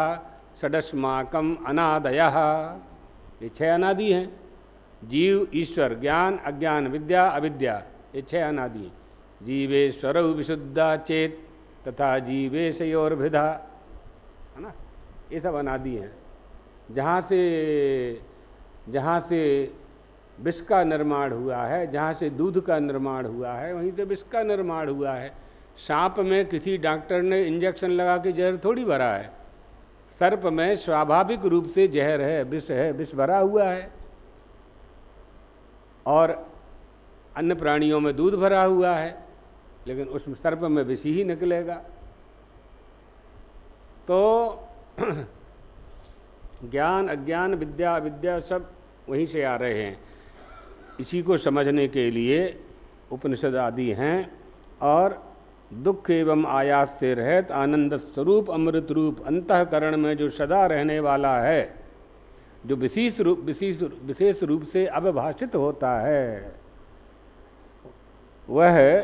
षडस्माकम अनादयः। ये 6 अनादि हैं। जीव, ईश्वर, ज्ञान, अज्ञान, विद्या, अविद्या, ये 6 अनादि हैं। जीवेश्वरौ विशुद्धा चेत तथा जीवेशयोर्भेदः, है ना, ये सब अनादि हैं। जहाँ से विष का निर्माण हुआ है, जहाँ से दूध का निर्माण हुआ है, वहीं से विष का निर्माण हुआ है। सांप में किसी डॉक्टर ने इंजेक्शन लगा के जहर थोड़ी भरा है। सर्प में स्वाभाविक रूप से जहर है, विष भरा हुआ है। और अन्य प्राणियों में दूध भरा हुआ है, लेकिन उस सर्प में विष ही निकलेगा। तो ज्ञान अज्ञान विद्या अविद्या सब वहीं से आ रहे हैं। इसी को समझने के लिए उपनिषद आदि हैं। और दुख एवं आयास से रहित आनंद स्वरूप अमृत रूप अंतःकरण में जो सदा रहने वाला है, जो विशेष रूप से अवभाषित होता है, वह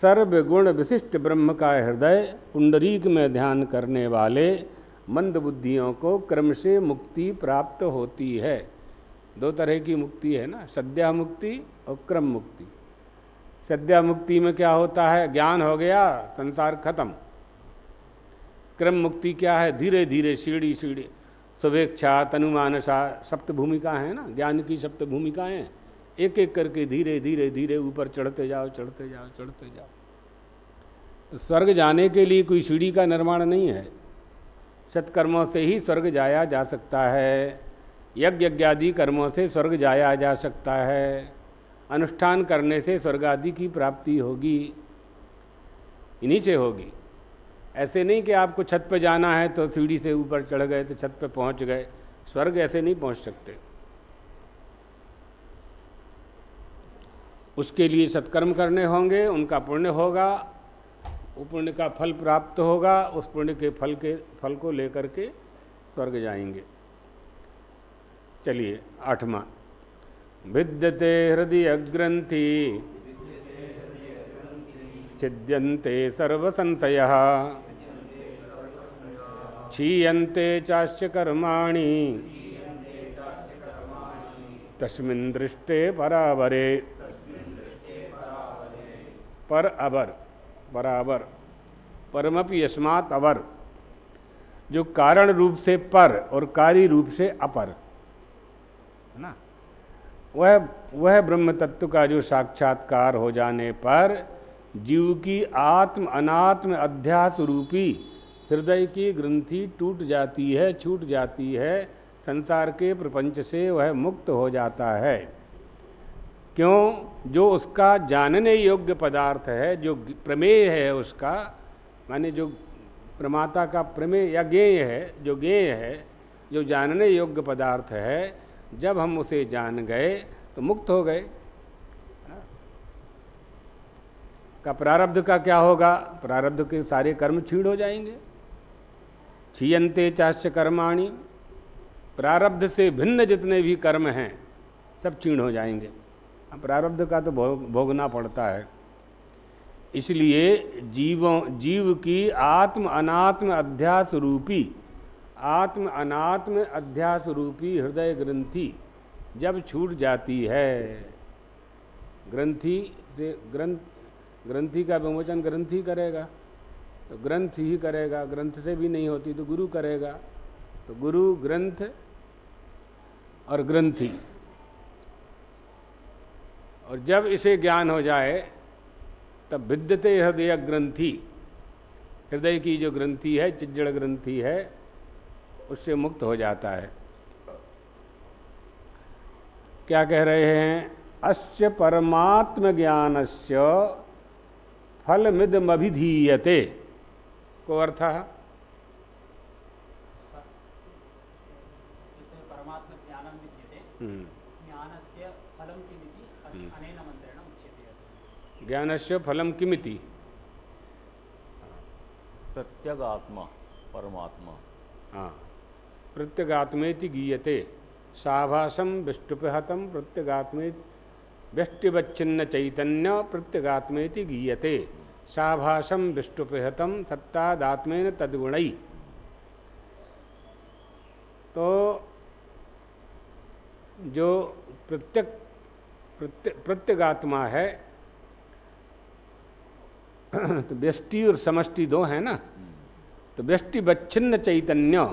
सर्वगुण विशिष्ट ब्रह्म का हृदय पुंडरीक में ध्यान करने वाले मंद बुद्धियों को क्रम से मुक्ति प्राप्त होती है। दो तरह की मुक्ति है ना, सद्या मुक्ति और क्रम मुक्ति। सद्या मुक्ति में क्या होता है, ज्ञान हो गया, संसार खत्म। क्रम मुक्ति क्या है, धीरे धीरे सीढ़ी सीढ़ी शुभेच्छा तनुमानसा सप्त भूमिका है ना, ज्ञान की सप्त भूमिकाएं हैं। एक एक करके धीरे धीरे धीरे ऊपर चढ़ते जाओ चढ़ते जाओ चढ़ते जाओ। तो स्वर्ग जाने के लिए कोई सीढ़ी का निर्माण नहीं है। सत्कर्मों से ही स्वर्ग जाया जा सकता है, यज्ञ यज्ञादि कर्मों से स्वर्ग जाया जा सकता है, अनुष्ठान करने से स्वर्ग आदि की प्राप्ति होगी, इन्हीं से होगी। ऐसे नहीं कि आपको छत पे जाना है तो सीढ़ी से ऊपर चढ़ गए तो छत पे पहुंच गए। स्वर्ग ऐसे नहीं पहुंच सकते। उसके लिए सत्कर्म करने होंगे, उनका पुण्य होगा, वो पुण्य का फल प्राप्त होगा, उस पुण्य के फल को लेकर के स्वर्ग जाएंगे। चलिए 8वां, विद्यते हृदय ग्रंथि छिद्यन्ते सर्व संशयः क्षीयन्ते चास्य कर्माणि तस्मिन् दृष्टे परावरे। पर अवर बराबर, परमपि यस्मात् अवर, जो कारण रूप से पर और कार्य रूप से अपर है ना, वह ब्रह्म तत्व का जो साक्षात्कार हो जाने पर जीव की आत्म अनात्म अध्यास रूपी हृदय की ग्रंथि टूट जाती है, छूट जाती है, संसार के प्रपंच से वह मुक्त हो जाता है। क्यों? जो उसका जानने योग्य पदार्थ है, जो प्रमेय है उसका, माने जो प्रमाता का प्रमेय या ज्ञेय है, जो ज्ञेय है, जो जानने योग्य पदार्थ है, जब हम उसे जान गए तो मुक्त हो गए। का प्रारब्ध का क्या होगा? प्रारब्ध के सारे कर्म छीण हो जाएंगे। क्षीयन्ते चास्य कर्माणि, प्रारब्ध से भिन्न जितने भी कर्म हैं सब क्षीण हो जाएंगे। प्रारब्ध का तो भोगना पड़ता है। इसलिए जीव की आत्म अनात्म अध्यास रूपी हृदय ग्रंथि जब छूट जाती है, ग्रंथि से ग्रंथि का विमोचन ग्रंथि करेगा, तो ग्रंथ ही करेगा। ग्रंथ से भी नहीं होती तो गुरु करेगा। तो गुरु, ग्रंथ और ग्रंथि, और जब इसे ज्ञान हो जाए तब विद्यते हृदय ग्रंथि, हृदय की जो ग्रंथि है, चिज्जड़ ग्रंथि है, उससे मुक्त हो जाता है। क्या कह रहे हैं? अस्य परमात्म ज्ञानस्य फलमिदमभिधीयते को अर्थः परमात्म ज्ञानं विद्यते, ज्ञानस्य फलं किमिति अनेन मन्त्रेण उच्यते। ज्ञानस्य फलं किमिति? प्रत्यगात्मा परमात्मा। हाँ, प्रत्यगात्मेति गीयते। साभासम विष्टुपहतम प्रत्यगात्मेति व्यष्टिवच्छिन्न चैतन्य प्रत्यगात्मेति गीयते। साभासम विष्टुपहतम सत्तादात्मेन तद्गुणै। तो जो प्रत्यगात्मा है, तो व्यष्टि और समष्टि दो है ना, तो व्यष्टि वच्छिन्न चैतन्य,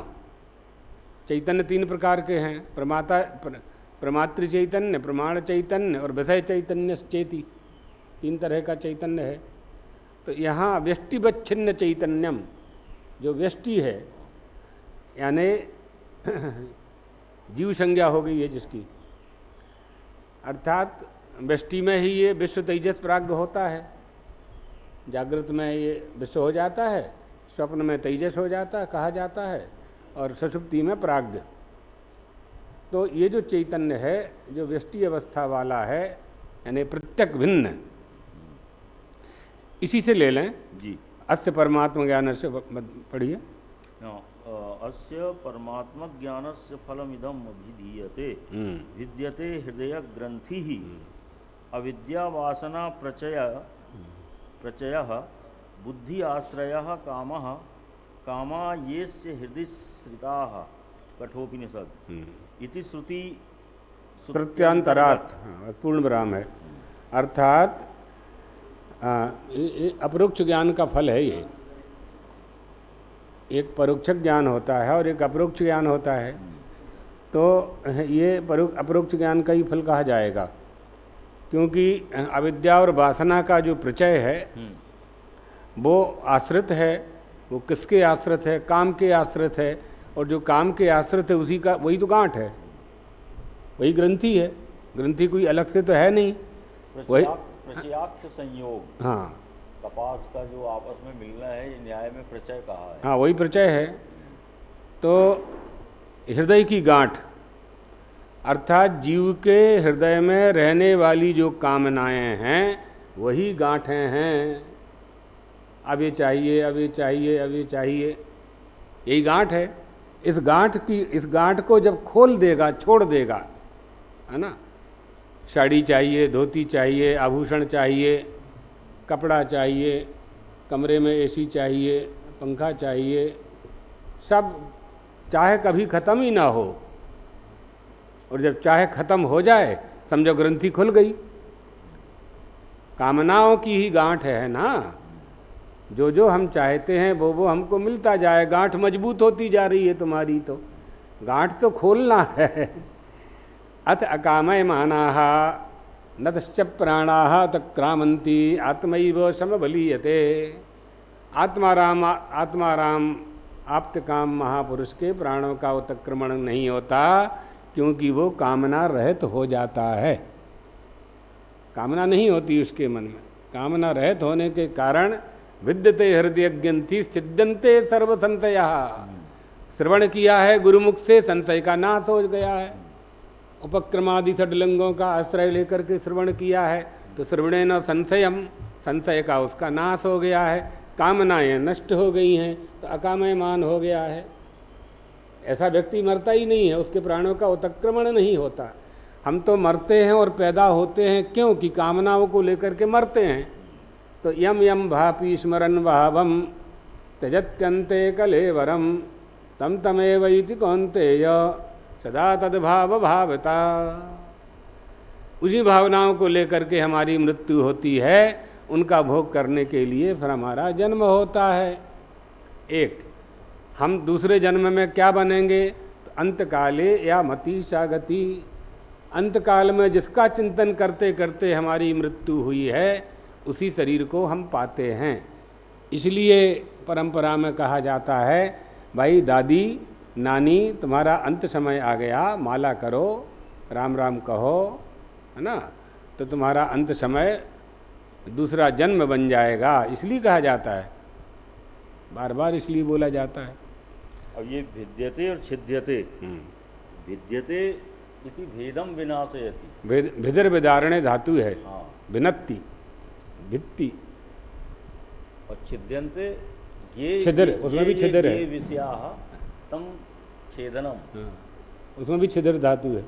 चैतन्य तीन प्रकार के हैं, प्रमातृ चैतन्य, प्रमाण चैतन्य और विषय चैतन्य चेति, तीन तरह का चैतन्य है। तो यहाँ व्यष्टिवच्छिन्न चैतन्यम, जो व्यष्टि है यानी जीव संज्ञा हो गई है जिसकी, अर्थात व्यष्टि में ही ये विश्व तेजस प्राज्ञ होता है। जागृत में ये विश्व हो जाता है, स्वप्न में तेजस हो जाता है, कहा जाता है, और सुषुप्ति में प्राज्ञ। तो ये जो चैतन्य है जो व्यष्टि अवस्था वाला है, यानी प्रत्यक भिन्न, इसी से ले लें जी। अस्य परमात्म ज्ञान से पढ़िए। अस्य परमात्म ज्ञानस्य फलमिदं विधीयते विद्यते हृदय ग्रंथि अविद्या वासना प्रचयः बुद्धि आश्रयः कामः कामा येस्य हृदय श्रिताः कठोपनिषद इति श्रुति प्रत्यांतरात् पूर्ण विराम है, अर्थात अपरोक्ष ज्ञान का फल है ये। एक परोक्ष ज्ञान होता है और एक अपरोक्ष ज्ञान होता है, तो ये अपरोक्ष ज्ञान का ही फल कहा जाएगा, क्योंकि अविद्या और वासना का जो प्रचय है वो आश्रित है। वो किसके आश्रित है? काम के आश्रित है, और जो काम के आश्रित है उसी का वही तो गांठ है, वही ग्रंथि है। ग्रंथि कोई अलग से तो है नहीं, वही प्रचयाक्ष संयोग। हाँ, कपास का जो आपस में मिलना है, ये न्याय में प्रचय कहा है। हाँ, वही प्रचय है। तो हृदय की गांठ अर्थात जीव के हृदय में रहने वाली जो कामनाएं हैं वही गांठें हैं। अब ये चाहिए, अब ये चाहिए, अब ये चाहिए, यही गांठ है। इस गांठ को जब खोल देगा, छोड़ देगा, है ना, साड़ी चाहिए, धोती चाहिए, आभूषण चाहिए, कपड़ा चाहिए, कमरे में एसी चाहिए, पंखा चाहिए, सब चाहे कभी ख़त्म ही ना हो, और जब चाहे ख़त्म हो जाए समझो ग्रंथि खुल गई। कामनाओं की ही गांठ है ना, जो जो हम चाहते हैं वो हमको मिलता जाए। गांठ मजबूत होती जा रही है तुम्हारी, तो गांठ तो खोलना है। अथ अकामयमानाः नतश्च प्राणाः तक्रामन्ति आत्मैव समबलीयते। आत्माराम आप्त काम महापुरुष के प्राणों का उत्क्रमण नहीं होता, क्योंकि वो कामना रहित हो जाता है। कामना नहीं होती उसके मन में। कामना रहित होने के कारण विद्यते हृदय ग्रंथि छिद्यन्ते सर्व संशयः। श्रवण किया है गुरुमुख से, संशय का नाश हो गया है। उपक्रमादि षड्लिंगों का आश्रय लेकर के श्रवण किया है, तो श्रवणेन संशयम, संशय का उसका नाश हो गया है। कामनाएं नष्ट हो गई हैं, तो अकामयमान हो गया है। ऐसा व्यक्ति मरता ही नहीं है, उसके प्राणों का उत्क्रमण नहीं होता। हम तो मरते हैं और पैदा होते हैं, क्योंकि कामनाओं को लेकर के मरते हैं। तो यम यम भापी स्मरन् भावम त्यजत्यन्ते कलेवरम तम तमेव इति कौन्तेय सदा तद्भाव भावता। उसी भावनाओं को लेकर के हमारी मृत्यु होती है, उनका भोग करने के लिए फिर हमारा जन्म होता है। एक, हम दूसरे जन्म में क्या बनेंगे? तो अंतकाले या मति सागति, अंतकाल में जिसका चिंतन करते करते हमारी मृत्यु हुई है उसी शरीर को हम पाते हैं। इसलिए परंपरा में कहा जाता है, भाई दादी नानी तुम्हारा अंत समय आ गया, माला करो, राम राम कहो, है ना, तो तुम्हारा अंत समय दूसरा जन्म बन जाएगा। इसलिए कहा जाता है, बार बार इसलिए बोला जाता है। अब ये भिद्यते और छिद्यते, भिद्यते इति भेदम विनाशयति। भिदर विदारणे धातु है, हाँ। विनत्ति, भित्ति, और छिद्यन्ते ये छिद्र, उसमें भी छिद्र है। ये विषयाः तम छेदनम, हाँ, उसमें भी छिद्र धातु है,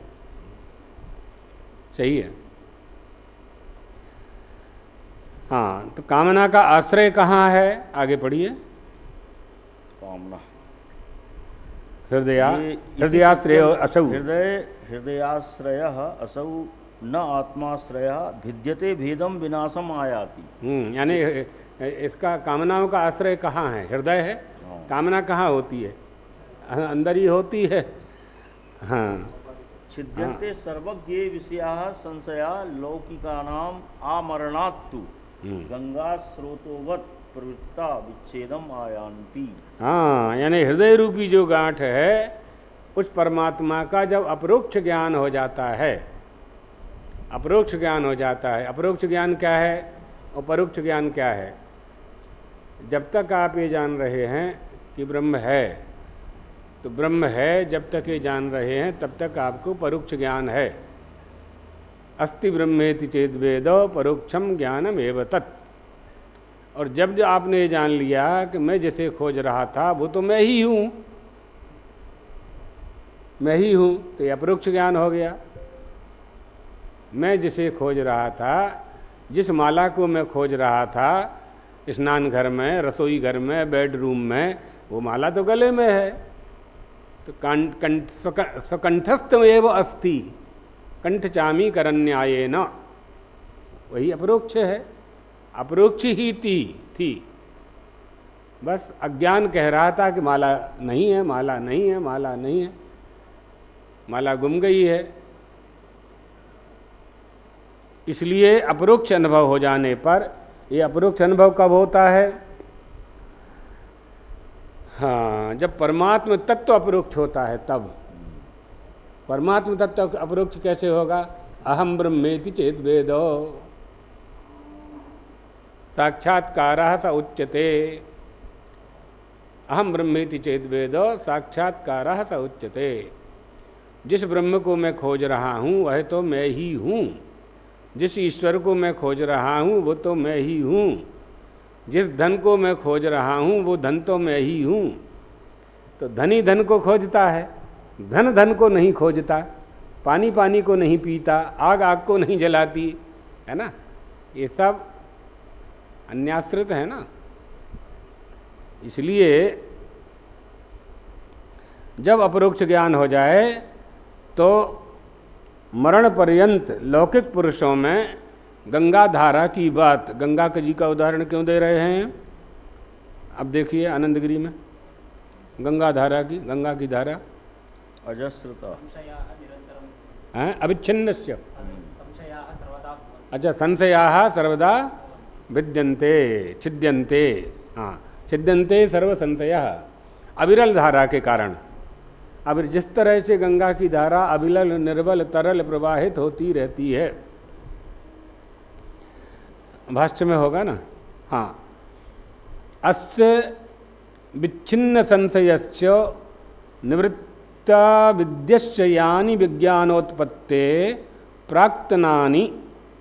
सही है। हाँ, तो कामना का आश्रय कहाँ है? आगे पढ़िए। कामना हृदयाश्रय असौ, हृदयाश्रयः असौ न आत्माश्रयः भिद्यते भेदम विनाशम आयाति। यानी इसका कामनाओं का आश्रय कहाँ है? हृदय है। कामना कहाँ होती है? अंदर ही होती है। हाँ, छिद्यन्ते सर्वज्ञे विषयाः संशया लौकिकानाम आमरणात्तु गंगा स्रोतोवत् प्रवृत्ता विच्छेदम आयान्ति। हाँ, यानी हृदय रूपी जो गांठ है उस परमात्मा का जब अपरोक्ष ज्ञान हो जाता है, अपरोक्ष ज्ञान हो जाता है। अपरोक्ष ज्ञान क्या है और परोक्ष ज्ञान क्या है? जब तक आप ये जान रहे हैं कि ब्रह्म है, तो ब्रह्म है जब तक ये जान रहे हैं तब तक आपको परोक्ष ज्ञान है। अस्ति ब्रह्मेति चेद वेदो परोक्षम ज्ञानम एव तत्। और जब जो आपने ये जान लिया कि मैं जिसे खोज रहा था वो तो मैं ही हूँ, मैं ही हूँ, तो ये अपरोक्ष ज्ञान हो गया। मैं जिसे खोज रहा था, जिस माला को मैं खोज रहा था स्नान घर में, रसोई घर में, बेडरूम में, वो माला तो गले में है। तो स्वकंठस्थ एव अस्ति कंठ चामी करन्यायेन, वही अपरोक्ष है। अपरोक्ष ही थी। बस अज्ञान कह रहा था कि माला नहीं है, माला नहीं है, माला नहीं है, माला गुम गई है। इसलिए अपरोक्ष अनुभव हो जाने पर, ये अपरोक्ष अनुभव कब होता है? हाँ, जब परमात्म तत्व अपरोक्ष होता है तब। परमात्म तत्व अपरोक्ष कैसे होगा? अहम ब्रह्मेति चेद वेदो साक्षात्कारः स उच्यते। अहम ब्रह्मेति चेद वेदो साक्षात्कारः स उच्यते। जिस ब्रह्म को मैं खोज रहा हूँ वह तो मैं ही हूँ। जिस ईश्वर को मैं खोज रहा हूँ वो तो मैं ही हूँ। जिस धन को मैं खोज रहा हूँ वो धन तो मैं ही हूँ। तो धनी धन को खोजता है, धन धन को नहीं खोजता, पानी पानी को नहीं पीता, आग आग को नहीं जलाती, है ना। ये सब अन्याश्रित है ना। इसलिए जब अपरोक्ष ज्ञान हो जाए तो मरण पर्यंत लौकिक पुरुषों में गंगा धारा की बात, गंगा जी का उदाहरण क्यों दे रहे हैं? अब देखिए आनंदगिरी में गंगा धारा की, गंगा की धारा अजस्रता, अविच्छिन्नस्य, अच्छा, संशयाः सर्वदा भिद्यन्ते छिद्यन्ते, हाँ, छिद्यन्ते सर्व संशयः, अविरल धारा के कारण। अब जिस तरह से गंगा की धारा अविरल निर्बल तरल प्रवाहित होती रहती है, भाष्य में होगा ना, हाँ, अस्य विच्छिन्न संशयस्य निवृत्ता विद्यस्य यानि विज्ञानोत्पत्ते प्राक्तनानि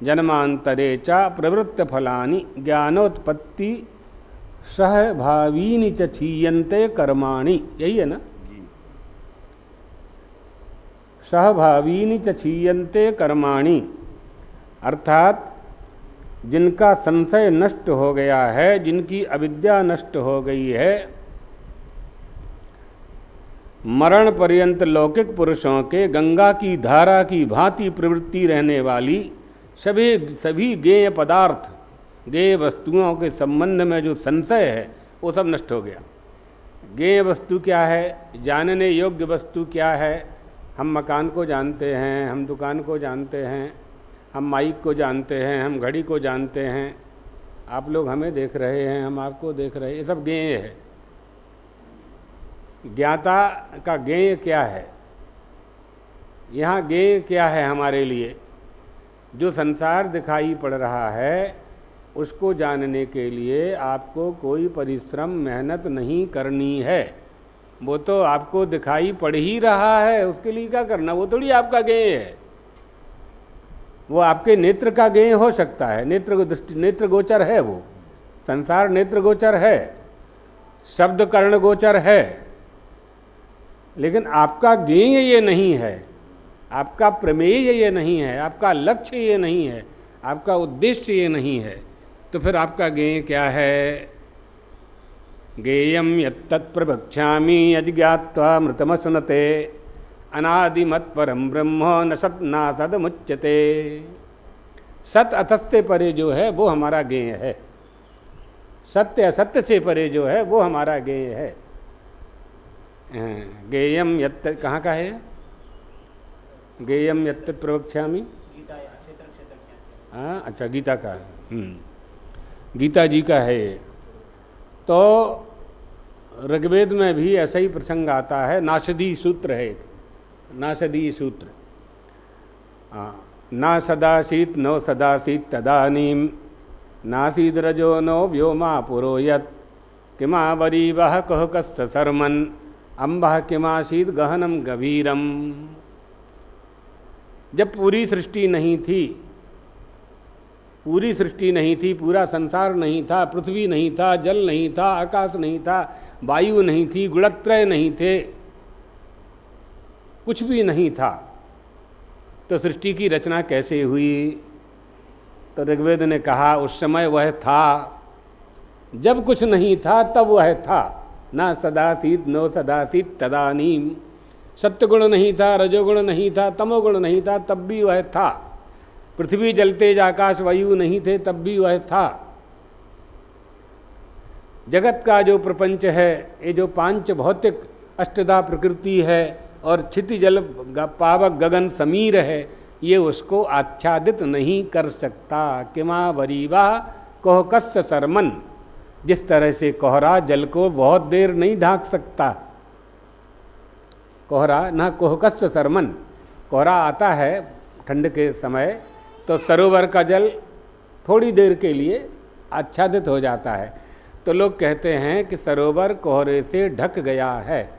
जन्मांतरे च प्रवृत्त फलानि ज्ञानोत्पत्ति सहभावीनि च क्षीयन्ते कर्माणि, यही है ना, सहभावीनि च क्षीयन्ते कर्माणि, अर्थात जिनका संशय नष्ट हो गया है, जिनकी अविद्या नष्ट हो गई है, मरण पर्यंत लौकिक पुरुषों के गंगा की धारा की भांति प्रवृत्ति रहने वाली सभी गेय पदार्थ, गेय वस्तुओं के संबंध में जो संशय है वो सब नष्ट हो गया। गेय वस्तु क्या है? जानने योग्य वस्तु क्या है? हम मकान को जानते हैं, हम दुकान को जानते हैं, हम माइक को जानते हैं, हम घड़ी को जानते हैं, आप लोग हमें देख रहे हैं, हम आपको देख रहे हैं, ये सब गेय है। ज्ञाता का गेय क्या है? यहाँ गेय क्या है हमारे लिए? जो संसार दिखाई पड़ रहा है उसको जानने के लिए आपको कोई परिश्रम मेहनत नहीं करनी है, वो तो आपको दिखाई पड़ ही रहा है, उसके लिए क्या करना? वो थोड़ी आपका गेय है। वो आपके नेत्र का गेय हो सकता है, नेत्र गोचर है, वो संसार नेत्र गोचर है, शब्द कर्ण गोचर है, लेकिन आपका गेय ये नहीं है, आपका प्रमेय ये नहीं है, आपका लक्ष्य ये नहीं है, आपका उद्देश्य ये नहीं है। तो फिर आपका गेय क्या है? गेयम यत्तत् प्रवक्ष्यामि यज्ञात्वा मृतमसुनते अनादिमत् परम ब्रह्म न सत नासद मुच्यते। सत अतत से परे जो है वो हमारा गेय है, सत्य असत्य से परे जो है वो हमारा गेय है। गेयम यत्त कहाँ का है? गेयम यत्त प्रवक्ष्यामि, हाँ, अच्छा, गीता का, गीता जी का है। तो ऋग्वेद में भी ऐसा ही प्रसंग आता है, नासदी सूत्र है, नासदी सूत्र, ना सदासीत नो सदासीत तदानीम नासीद्रजो नो व्योमा पुरोयत किमा वरीवः कह कस्त शर्मन् अम्बः किमासीत गहनम गभीरम। जब पूरी सृष्टि नहीं थी, पूरी सृष्टि नहीं थी, पूरा संसार नहीं था, पृथ्वी नहीं था, जल नहीं था, आकाश नहीं था, वायु नहीं थी, गुणत्रय नहीं थे, कुछ भी नहीं था, तो सृष्टि की रचना कैसे हुई? तो ऋग्वेद ने कहा उस समय वह था, जब कुछ नहीं था तब वह था। ना सदासीत नो सदासीत तदानीम। सत्यगुण नहीं था, रजोगुण नहीं था, तमोगुण नहीं था, तब भी वह था। पृथ्वी जल तेज आकाश वायु नहीं थे, तब भी वह था। जगत का जो प्रपंच है, ये जो पांच भौतिक अष्टधा प्रकृति है और क्षिति जल पावक गगन समीर है, ये उसको आच्छादित नहीं कर सकता। किमा वरीवा कोहकस्य सरमन। जिस तरह से कोहरा जल को बहुत देर नहीं ढांक सकता, कोहरा ना कोहकस्य सरमन। कोहरा आता है ठंड के समय तो सरोवर का जल थोड़ी देर के लिए आच्छादित हो जाता है। तो लोग कहते हैं कि सरोवर कोहरे से ढक गया है।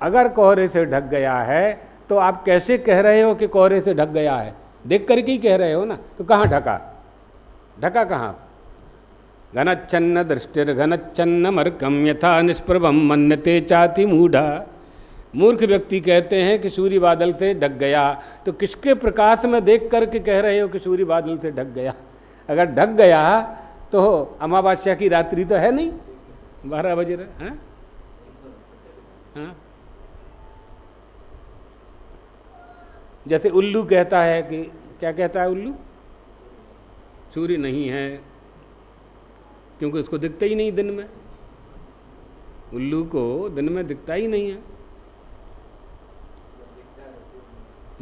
अगर कोहरे से ढक गया है तो आप कैसे कह रहे हो कि कोहरे से ढक गया है? देख करके ही कह रहे हो ना, तो कहाँ ढका? ढका कहाँ? घनच्छन्न दृष्टिर्घनच्छन्न मर्कम यथा निष्प्रभम मन्यते चाति मूढ़ा। मूर्ख व्यक्ति कहते हैं कि सूर्य बादल से ढक गया, तो किसके प्रकाश में देख करके कह रहे हो कि सूर्य बादल से ढक गया? अगर ढक गया तो अमावस्या की रात्रि तो है नहीं, 12 बजे रहे हैं। हाँ? जैसे उल्लू कहता है कि, क्या कहता है उल्लू? सूर्य नहीं है, क्योंकि उसको दिखता ही नहीं दिन में। उल्लू को दिन में दिखता ही नहीं है।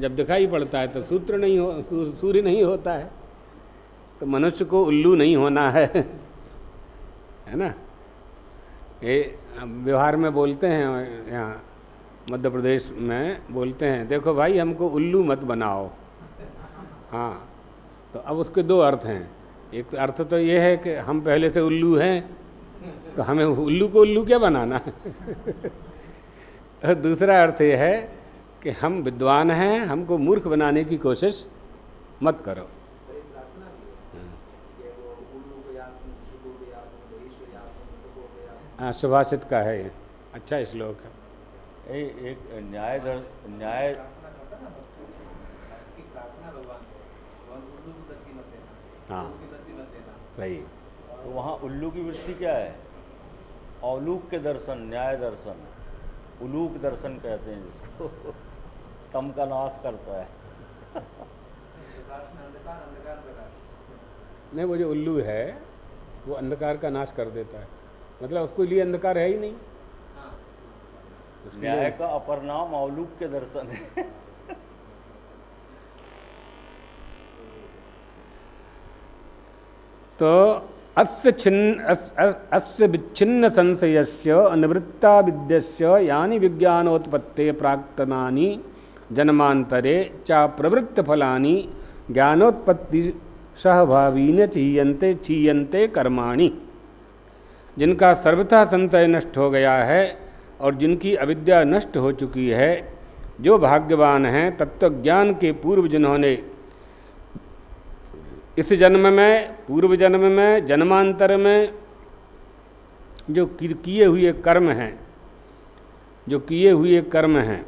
जब दिखाई पड़ता है तो सूर्य नहीं होता है। तो मनुष्य को उल्लू नहीं होना है ना। ये व्यवहार में बोलते हैं, यहाँ मध्य प्रदेश में बोलते हैं, देखो भाई हमको उल्लू मत बनाओ। हाँ, तो अब उसके दो अर्थ हैं। एक तो अर्थ तो ये है कि हम पहले से उल्लू हैं, तो हमें उल्लू को उल्लू क्या बनाना और दूसरा अर्थ ये है कि हम विद्वान हैं, हमको मूर्ख बनाने की कोशिश मत करो। हाँ, सुभाषित का है ये, अच्छा श्लोक है। एक न्याय हाँ सही। तो वहाँ उल्लू की वृत्ति क्या है? औलूक के दर्शन, न्याय दर्शन, उलूक दर्शन कहते हैं जिसको तम का नाश करता है। नहीं, वो जो उल्लू है वो अंधकार का नाश कर देता है, मतलब उसको लिए अंधकार है ही नहीं। न्याय का अपर नाम औलूक के दर्शन है। तो अस्य विच्छिन्न संशयस्य अनिवृत्ता विद्यस्य यानि विज्ञानोत्पत्ते प्राक्तनानि जन्मांतरे च प्रवृत्त फलानि ज्ञानोत्पत्ति सहभावीन क्षीयन्ते कर्माणि। जिनका सर्वथा संशय नष्ट हो गया है और जिनकी अविद्या नष्ट हो चुकी है, जो भाग्यवान हैं, तत्वज्ञान के पूर्व जिन्होंने इस जन्म में, पूर्व जन्म में, जन्मांतर में जो किए हुए कर्म हैं, जो किए हुए कर्म हैं,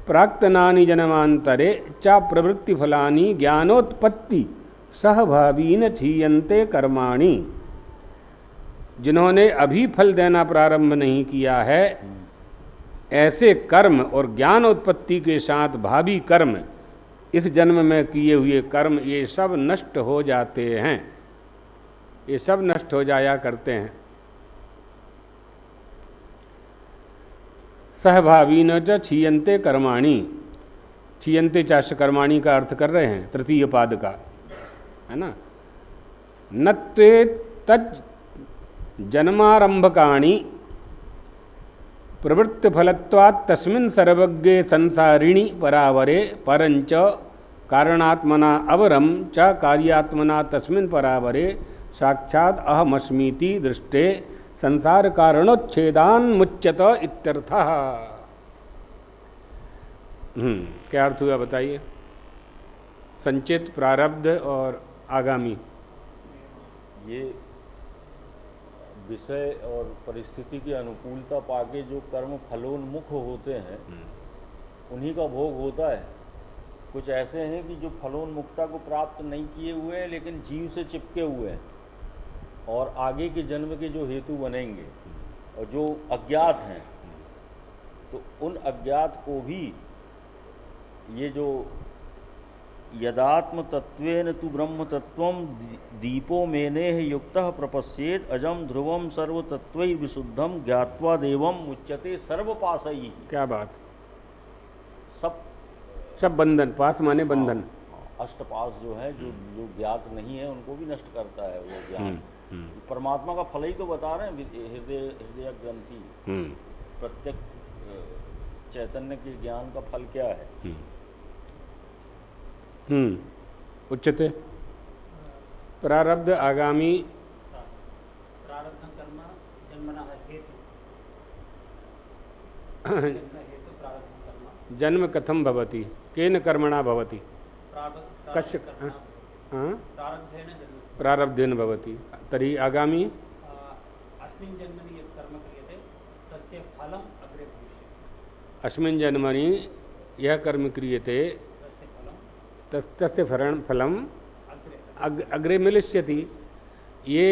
प्राक्तनानि जन्मांतरे च प्रवृत्ति फलानि ज्ञानोत्पत्ति सहभावीन क्षीयन्ते कर्माणि। जिन्होंने अभी फल देना प्रारंभ नहीं किया है, ऐसे कर्म और ज्ञान उत्पत्ति के साथ भावी कर्म, इस जन्म में किए हुए कर्म, ये सब नष्ट हो जाते हैं, ये सब नष्ट हो जाया करते हैं। सहभावीन च क्षीयन्ते कर्माणि। क्षीयन्ते चास्य कर्माणि का अर्थ कर रहे हैं तृतीय पाद का, है ना। नत्वे तज जन्मारंभकाणि प्रवृत्तिफलत्वात् तस्मिन् सर्वज्ञे संसारिणि परावरे परंच कारणात्मना अवरम च कार्यात्मना तस्मिन् परावरे साक्षात् अहमस्मीति दृष्टे संसार कारणोच्छेदान मुच्यत इत्यर्थः। क्या अर्थ हुआ बताइए? संचित, प्रारब्ध और आगामी, ये विषय और परिस्थिति की अनुकूलता पाके जो कर्म फलोन्मुख होते हैं उन्हीं का भोग होता है। कुछ ऐसे हैं कि जो फलोन्मुखता को प्राप्त नहीं किए हुए हैं लेकिन जीव से चिपके हुए हैं और आगे के जन्म के जो हेतु बनेंगे और जो अज्ञात हैं, तो उन अज्ञात को भी ये जो यदात्म तत्वेन तु ब्रह्म तत्वम दीपो मेनेह युक्तः प्रपश्येत अजम ध्रुवम सर्व तत्वै विशुद्धम ज्ञात्वा देवम मुच्यते सर्वपाशैः। क्या बात? सब बंधन, पास माने बंधन। अष्टपास जो है, जो ज्ञात नहीं है उनको भी नष्ट करता है वो ज्ञान। परमात्मा का फल ही तो बता रहे हैं, हृदय ग्रंथि प्रत्यक्ष चैतन्य के ज्ञान का फल क्या है। उच्यते प्रारब्ध आगामी प्रारब्ध कर्म जन्मना हेतु हेतु प्रारब्ध कर्म जन्म कथम भवति, केन कर्मणा भवति? कस्य प्रारब्धेन जन्म प्रारब्धेन भवति। तर्हि आगामी अस्मिन् जन्मनि यत् कर्म क्रियते तस्य फलम् अग्रे भविष्यति। अस्मिन् जन्मनि यह कर्म क्रियते तस्य फलम अग्रे मिलिष्यति। ये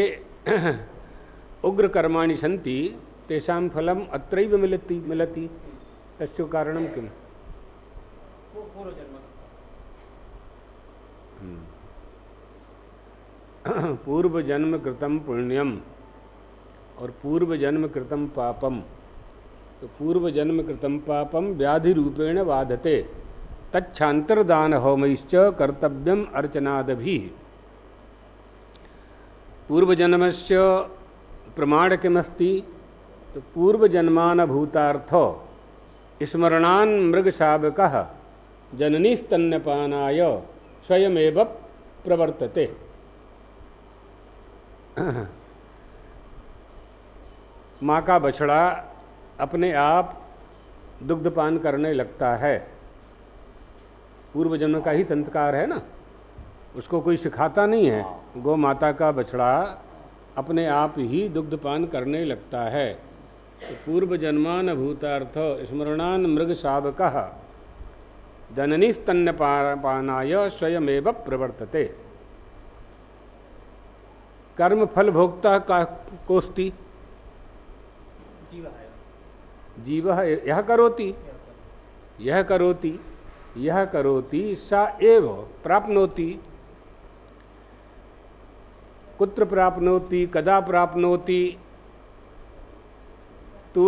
उग्र कर्माणि सन्ति तेषां फलम अत्रैव मिलति। तस्य कारणं किम्? पूर्व जन्म कृतं पुण्यम और पूर्व जन्म कृतं पापम। तो पूर्व जन्म कृतं पापम व्याधि रूपेण बाधते तच्छांतरदान होमैश्च कर्तव्यम अर्चनादभि। पूर्वजन्मश्च प्रमाण किमस्ति? तो पूर्वजन्मानुभूतार्थ स्मरणान् मृगशावकः जननीस्तन्यपानाय स्वयमेव प्रवर्तते। माँ का बछड़ा अपने आप दुग्धपान करने लगता है, पूर्व जन्म का ही संस्कार है ना, उसको कोई सिखाता नहीं है। गौ माता का बछड़ा अपने आप ही दुग्धपान करने लगता है। तो पूर्व जन्मान भूतार्थ स्मरणान मृग शावकः जननी स्तन्यपानाय स्वयमेव प्रवर्तते। कर्म फल भोक्ता का कोस्ति जीव यह करोति यह करोति सा एव प्राप्नोति। कुत्र प्राप्नोति, कदा प्राप्नोति? तो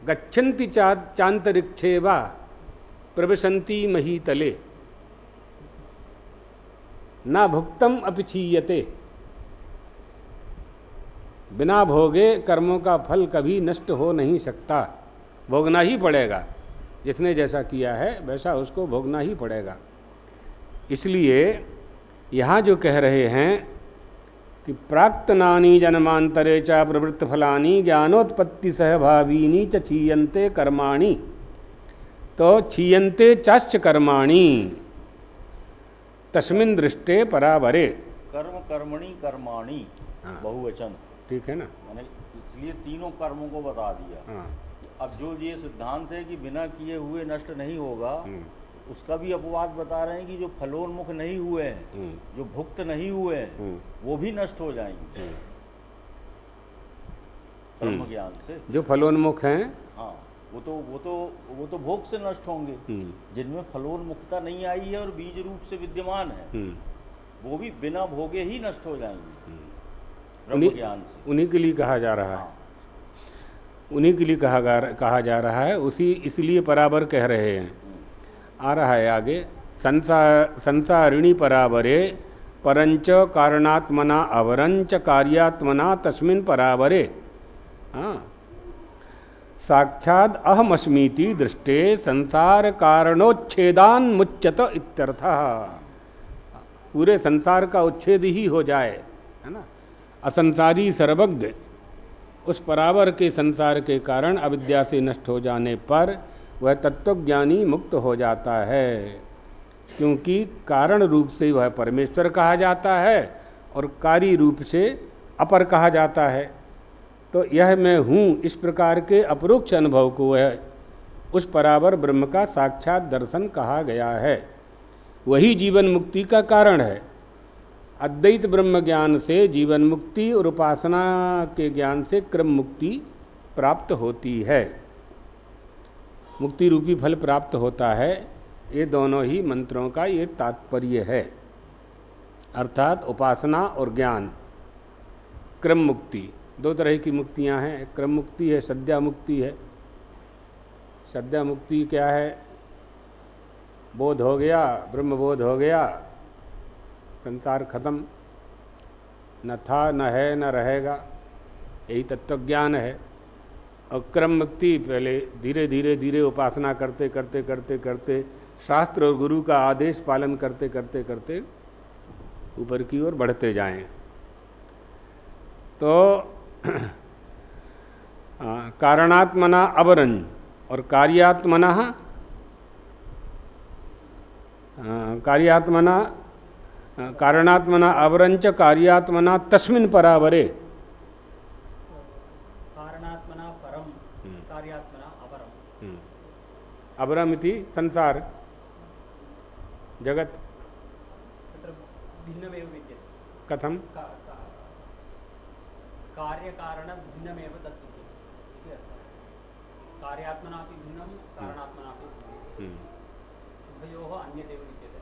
गच्छन्ति चान्तरिक्षे वा प्रविशन्ति महीतले न भुक्तम अपि क्षीयते। बिना भोगे कर्मों का फल कभी नष्ट हो नहीं सकता, भोगना ही पड़ेगा। जिसने जैसा किया है वैसा उसको भोगना ही पड़ेगा। इसलिए यहाँ जो कह रहे हैं कि प्राक्तनानि जन्मांतरे च प्रवृत्त फलानि ज्ञानोत्पत्ति सहभावीनि च क्षीयन्ते कर्माणि। तो क्षीयन्ते चाश्च कर्माणि तस्मिन् दृष्टे परावरे। कर्म कर्मणि कर्माणि बहुवचन, ठीक है ना? मैंने इसलिए तीनों कर्मों को बता दिया। अब जो ये सिद्धांत है कि बिना किए हुए नष्ट नहीं होगा, उसका भी अपवाद बता रहे हैं कि जो फलोन्मुख नहीं हुए हैं, जो भुक्त नहीं हुए हैं, वो भी नष्ट हो जाएंगे ब्रह्म ज्ञान से। जो फलोन्मुख हैं, हाँ, वो तो भोग से नष्ट होंगे। जिनमें फलोन्मुखता नहीं आई है और बीज रूप से विद्यमान है, वो भी बिना भोगे ही नष्ट हो जाएंगे ब्रह्म ज्ञान से। उन्हीं के लिए कहा जा रहा है, उन्हीं के लिए कहा जा रहा है। उसी इसलिए पराबर कह रहे हैं। आ रहा है आगे, संसारिणी परावरे परंच कारणात्मना अवरंच कार्यात्मना तस्मिन् परावरे। हाँ, साक्षात् अहमस्मीति दृष्टे संसार कारणोच्छेदान मुच्यत इत्यर्थः। पूरे संसार का उच्छेद ही हो जाए, है ना। असंसारी सर्वज्ञ उस परावर के संसार के कारण अविद्या से नष्ट हो जाने पर वह तत्वज्ञानी मुक्त हो जाता है, क्योंकि कारण रूप से वह परमेश्वर कहा जाता है और कार्य रूप से अपर कहा जाता है। तो यह मैं हूँ इस प्रकार के अपरोक्ष अनुभव को वह उस परावर ब्रह्म का साक्षात दर्शन कहा गया है। वही जीवन मुक्ति का कारण है। अद्वैत ब्रह्म ज्ञान से जीवन मुक्ति और उपासना के ज्ञान से क्रम मुक्ति प्राप्त होती है, मुक्ति रूपी फल प्राप्त होता है। ये दोनों ही मंत्रों का ये तात्पर्य है, अर्थात उपासना और ज्ञान। क्रम मुक्ति, दो तरह की मुक्तियां हैं, क्रम मुक्ति है, सद्या मुक्ति है। सद्या मुक्ति क्या है? बोध हो गया, ब्रह्म बोध हो गया, संसार खत्म, न था न है न रहेगा, यही तत्वज्ञान है। और क्रम मुक्ति पहले धीरे धीरे धीरे उपासना करते करते करते करते शास्त्र और गुरु का आदेश पालन करते करते करते ऊपर की ओर बढ़ते जाएं। तो कारणात्मना अवरं और कारणात्मना अवरंच कार्यात्मना तस्मिन् परावरे। कारणात्मना परम कार्यात्मना अपरम। अवरम इति संसार जगत तत्र भिन्नमेव विद्यते। कथम? कार्यकारण भिन्नमेव तत् विद्यते इति अर्थः। कार्यात्मनापि भिन्नं कारणात्मनापि भिन्नं, उभयोः अन्यदेव विद्यते।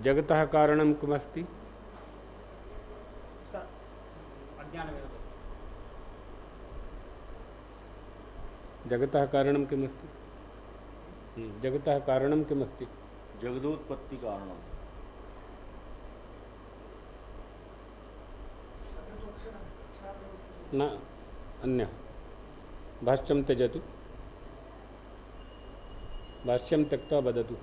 जगतः कारणं किमस्ति? अज्ञानमेव तस्य। जगतः कारणं किमस्ति? जगतः कारणं किमस्ति? जगदोत्पत्ति कारणम। न अन्य भाष्यं त्यजतु, भाष्यं त्यक्त्वा वदतु।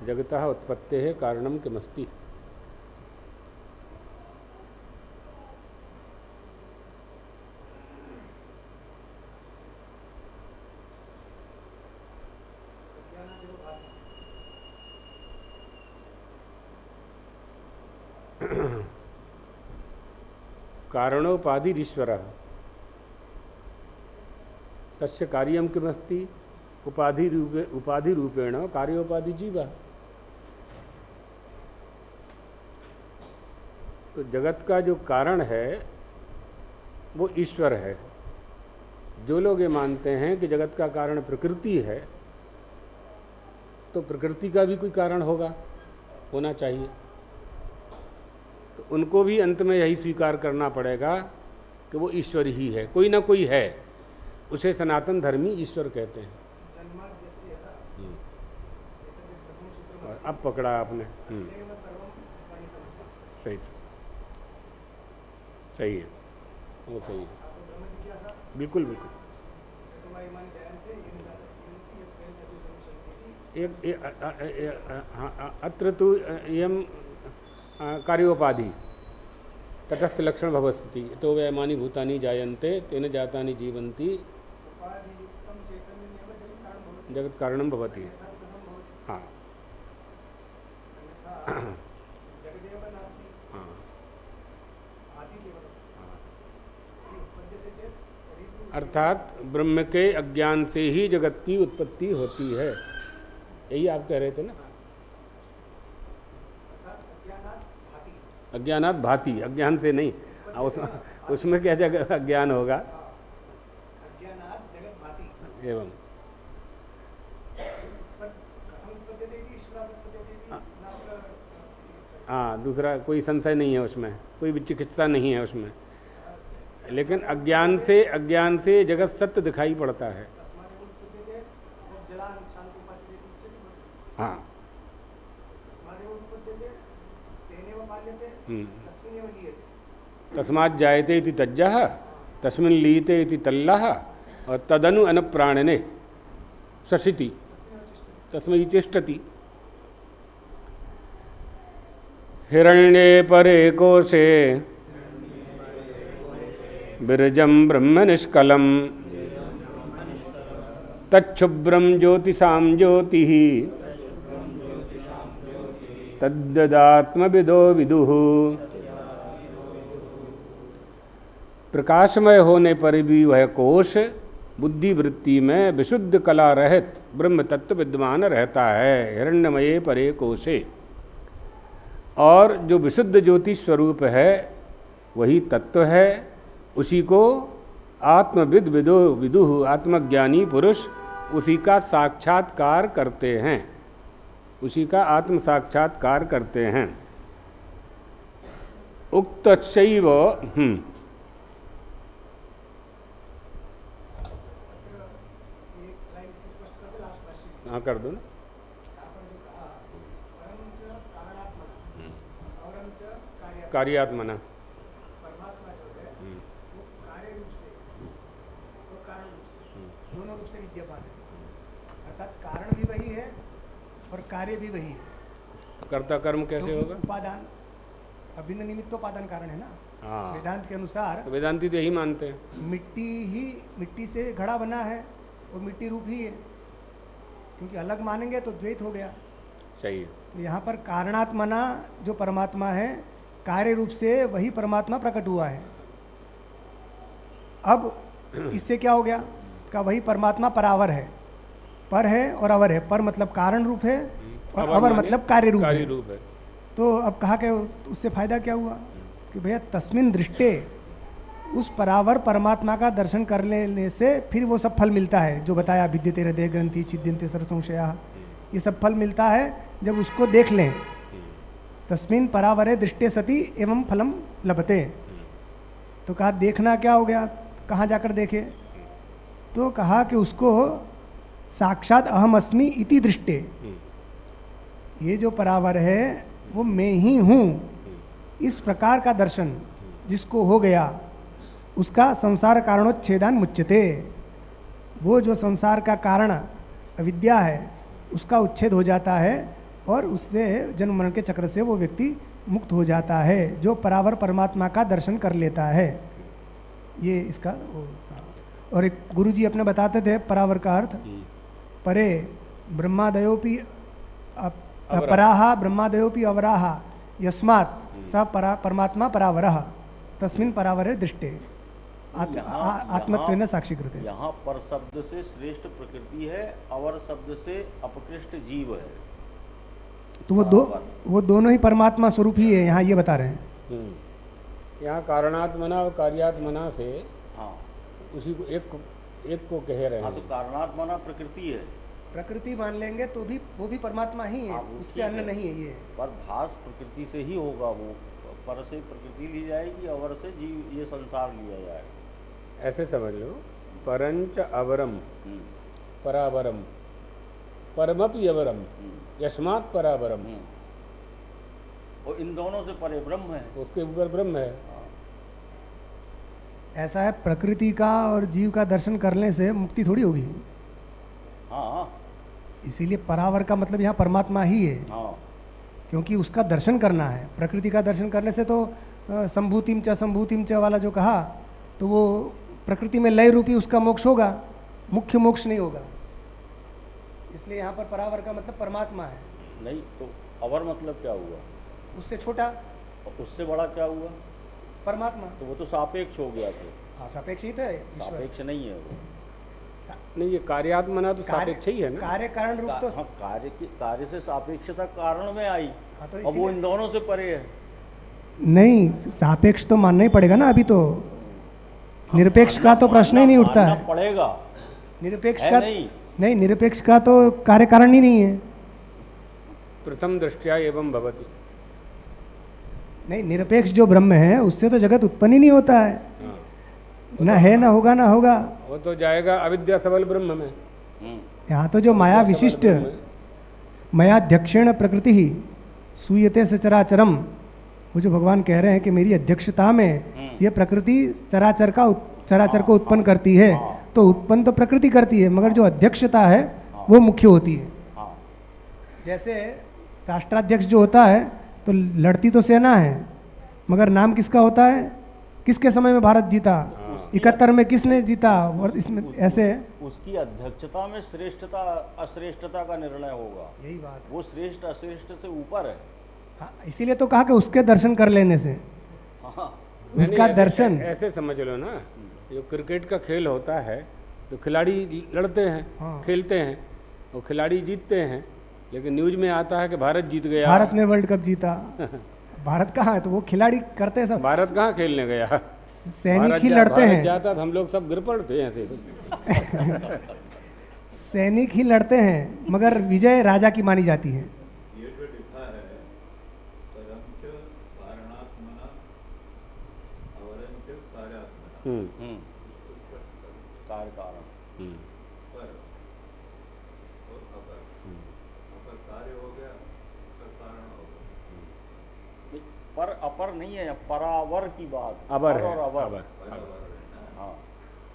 जगतः उत्पत्तेः कारणं किमस्ति? कारणोपाधिरीश्वरः, तस्य कार्यं किमस्ति? उपाधिरूपेण कार्योपाधि जीवः। तो जगत का जो कारण है वो ईश्वर है। जो लोग ये मानते हैं कि जगत का कारण प्रकृति है, तो प्रकृति का भी कोई कारण होना चाहिए। तो उनको भी अंत में यही स्वीकार करना पड़ेगा कि वो ईश्वर ही है, कोई ना कोई है। उसे सनातन धर्मी ईश्वर कहते हैं। और अब पकड़ा आपने। सही सही है, वो सही है, बिल्कुल बिल्कुल। अत्र तु इयं कार्योपाधि तटस्थ लक्षण भवस्थिति तो वैमानि भूतानि जायन्ते तेन जातानि जीवन्ति जगत कारणं भवति। हाँ अर्थात ब्रह्म के अज्ञान से ही जगत की उत्पत्ति होती है, यही आप कह रहे थे ना। अज्ञानात भाति, अज्ञान से नहीं। उसमें क्या जगह अज्ञान होगा? एवं हाँ, दूसरा कोई संशय नहीं है उसमें, कोई विचिकित्सा नहीं है उसमें। लेकिन अज्ञान से जगत सत्य दिखाई पड़ता है। हाँ तस्मात् जायते इति तज्जः तस्मिन् लीयते इति तल्लः और तदनु अनप्राणने सशिति तस्मै चेष्टति। हिरण्ये परे कोशे विरजं ब्रह्म निष्कलं तच्छुभ्रं ज्योतिषां ज्योतिः तद्ददात्मविदो विदुः। प्रकाशमय होने पर भी वह कोश बुद्धि वृत्ति में विशुद्ध कला रहित ब्रह्म तत्व विद्यमान रहता है। हिरण्यमये परे कोशे, और जो विशुद्ध ज्योति स्वरूप है वही तत्व है, उसी को आत्मविद विदो विदुः, आत्मज्ञानी पुरुष उसी का साक्षात्कार करते हैं, उसी का आत्म साक्षात्कार करते हैं। उक्तस्यैव हाँ कर दो ना। कार्यात्मना, परमात्मा जो है वो कार्य रूप से, वो कारण रूप से, दोनों रूप से विद्यमान है। अर्थात कारण भी वही है और कार्य भी वही है। कर्ता कर्म कैसे होगा? उपादान, अभिन्न निमित्तोपादान कारण है ना। हाँ, वेदांत के अनुसार वेदांती तो यही मानते हैं। मिट्टी से घड़ा बना है और मिट्टी रूप ही है, क्योंकि अलग मानेंगे तो द्वैत हो गया। सही है। तो यहाँ पर कारणात्मना जो परमात्मा है, कार्य रूप से वही परमात्मा प्रकट हुआ है। अब इससे क्या हो गया का वही परमात्मा परावर है, पर है और अवर है। पर मतलब कारण रूप है और अवर मतलब कार्य रूप है। तो अब कहा कि उससे फायदा क्या हुआ कि भैया तस्मिन दृष्टे, उस परावर परमात्मा का दर्शन कर लेने से फिर वो सब फल मिलता है जो बताया, विद्यते हृदय ग्रंथि छिद्यन्ते सर्वसंशयाः, ये सब फल मिलता है जब उसको देख लें। तस्मिन परावरे दृष्टे सति एवं फलम लभते। तो कहा देखना क्या हो गया, कहाँ जाकर देखे? तो कहा कि उसको साक्षात अहम अस्मि इति दृष्टे, ये जो परावर है वो मैं ही हूँ, इस प्रकार का दर्शन जिसको हो गया उसका संसार कारणोच्छेदान मुच्यते। वो जो संसार का कारण अविद्या है उसका उच्छेद हो जाता है और उससे जन्म मरण के चक्र से वो व्यक्ति मुक्त हो जाता है, जो परावर परमात्मा का दर्शन कर लेता है। ये इसका और एक गुरुजी अपने बताते थे परावर का अर्थ, परे ब्रह्मादयोपि पराहा ब्रह्मादयोपि अवराहा यस्मात् स परमात्मा परावरः तस्मिन् परावरे दृष्टे आत्मत्वेन साक्षीकृते। यहाँ पर शब्द से श्रेष्ठ प्रकृति है, अवर शब्द से अपकृष्ट जीव है। तो वो दोनों ही परमात्मा स्वरूप ही है, यहाँ ये बता रहे हैं। यहाँ कारणात्मना और कार्यात्मना से हाँ, उसी को एक को कह रहे हाँ, हैं। तो कारणात्मना प्रकृति है, प्रकृति मान लेंगे तो भी वो भी परमात्मा ही है, हाँ, उससे अन्य नहीं है। ये पर भास प्रकृति से ही होगा। वो पर से प्रकृति ली जाएगी, अवर से जीव ये संसार लिया जाएगा। ऐसे समझ लो, परंच अवरम परावरम परमपि अवरम यस्मात् परावरम, और इन दोनों से परे ब्रह्म है, उसके ऊपर ब्रह्म है। ऐसा है, प्रकृति का और जीव का दर्शन करने से मुक्ति थोड़ी होगी। हाँ इसीलिए परावर का मतलब यहाँ परमात्मा ही है, हाँ, क्योंकि उसका दर्शन करना है। प्रकृति का दर्शन करने से तो संभूतिम च वाला जो कहा, तो वो प्रकृति में लय रूपी उसका मोक्ष होगा, मुख्य मोक्ष नहीं होगा। इसलिए यहाँ पर परावर का मतलब परमात्मा है। नहीं तो अवर मतलब क्या हुआ? उससे छोटा, और उससे बड़ा क्या हुआ? परमात्मा। तो वो तो सापेक्ष हो गया थे। हाँ, सापेक्ष ही तो है ईश्वर। सापेक्ष नहीं है वो। नहीं, ये कार्यात्मना तो सापेक्ष ही है ना। कार्य कारण रूप तो हाँ, कार्य से सापेक्षता कारण में आई, हाँ, तो अब वो इन दोनों से परे है। नहीं, सापेक्ष तो मानना ही पड़ेगा ना। अभी तो निरपेक्ष का तो प्रश्न ही नहीं उठता है। पड़ेगा निरपेक्ष है का नहीं, निरपेक्ष का तो कार्य कारण ही नहीं है। प्रथम दृष्टिया एवं भवति। नहीं, निरपेक्ष जो ब्रह्म है उससे तो जगत उत्पन्न ही नहीं होता है। हाँ, ना है ना होगा ना होगा। वो तो जाएगा अविद्या सबल ब्रह्म में। यहाँ तो जो माया विशिष्ट मयाध्यक्षेण प्रकृति ही सूयते सचराचरम, वो जो भगवान कह रहे हैं कि मेरी अध्यक्षता में ये प्रकृति चराचर को उत्पन्न करती है, तो उत्पन्न तो प्रकृति करती है, मगर जो अध्यक्षता है वो मुख्य होती है। जैसे राष्ट्राध्यक्ष जो होता है तो लड़ती तो सेना है, मगर नाम किसका होता है? किसके समय में भारत जीता? 71 में किसने जीता? और इसमें ऐसे उसकी अध्यक्षता में श्रेष्ठता अश्रेष्ठता का निर्णय होगा। यही बात वो श्रेष्ठ अश्रेष्ठ से ऊपर है। हाँ, इसीलिए तो कहा कि उसके दर्शन कर लेने से हाँ, उसका नहीं, दर्शन। ऐसे समझ लो ना, जो क्रिकेट का खेल होता है तो खिलाड़ी लड़ते हैं, हाँ। खेलते हैं और खिलाड़ी जीतते हैं, लेकिन न्यूज में आता है कि भारत जीत गया। भारत ने वर्ल्ड कप जीता। भारत कहाँ है? तो वो खिलाड़ी करते हैं सब, भारत कहाँ खेलने गया? सैनिक ही लड़ते भारत हैं, जाता तो हम लोग सब गिर पड़ते हैं ऐसे। सैनिक ही लड़ते हैं, मगर विजय राजा की मानी जाती है। ये जो लिखा है परंच कारणात्मना अवरंच कार्यात्मना कार्य कारण। पर और अपर कार्य हो गया, अपर कारण हो गया। पर अपर नहीं है, परावर की बात। अबर पर है, और अवर। अबर। हाँ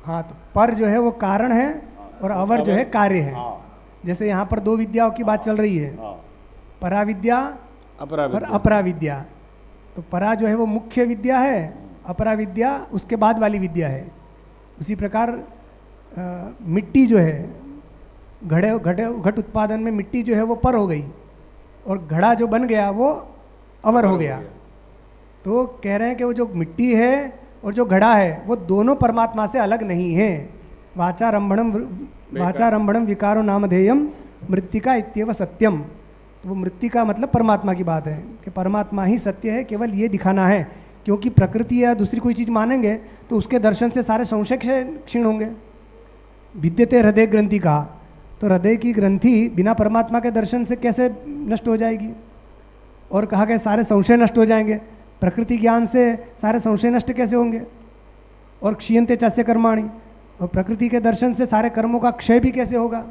हाँ, तो पर जो है वो कारण है और अवर जो है कार्य है। हाँ जैसे यहाँ पर दो विद्याओं की बात चल रही है, हाँ पराविद्या अपरा और विद्या। अपरा विद्या। तो परा जो है वो मुख्य विद्या है, अपरा विद्या उसके बाद वाली विद्या है। उसी प्रकार मिट्टी जो है, घट उत्पादन में मिट्टी जो है वो पर हो गई और घड़ा जो बन गया वो अवर हो गया। तो कह रहे हैं कि वो जो मिट्टी है और जो घड़ा है वो दोनों परमात्मा से अलग नहीं है। वाचारंभणम विकारो नामधेयम मृत्तिका इत्येव सत्यम। तो वो मृत्तिका मतलब परमात्मा की बात है कि परमात्मा ही सत्य है, केवल ये दिखाना है। क्योंकि प्रकृति या दूसरी कोई चीज़ मानेंगे तो उसके दर्शन से सारे संशय क्षीण होंगे। विद्यते हृदय ग्रंथि कहा, तो हृदय की ग्रंथि बिना परमात्मा के दर्शन से कैसे नष्ट हो जाएगी? और कहा कि सारे संशय नष्ट हो जाएंगे, प्रकृति ज्ञान से सारे संशय नष्ट कैसे होंगे? और क्षीयन्ते चास्य कर्माणि, और प्रकृति के दर्शन से सारे कर्मों का क्षय भी कैसे होगा?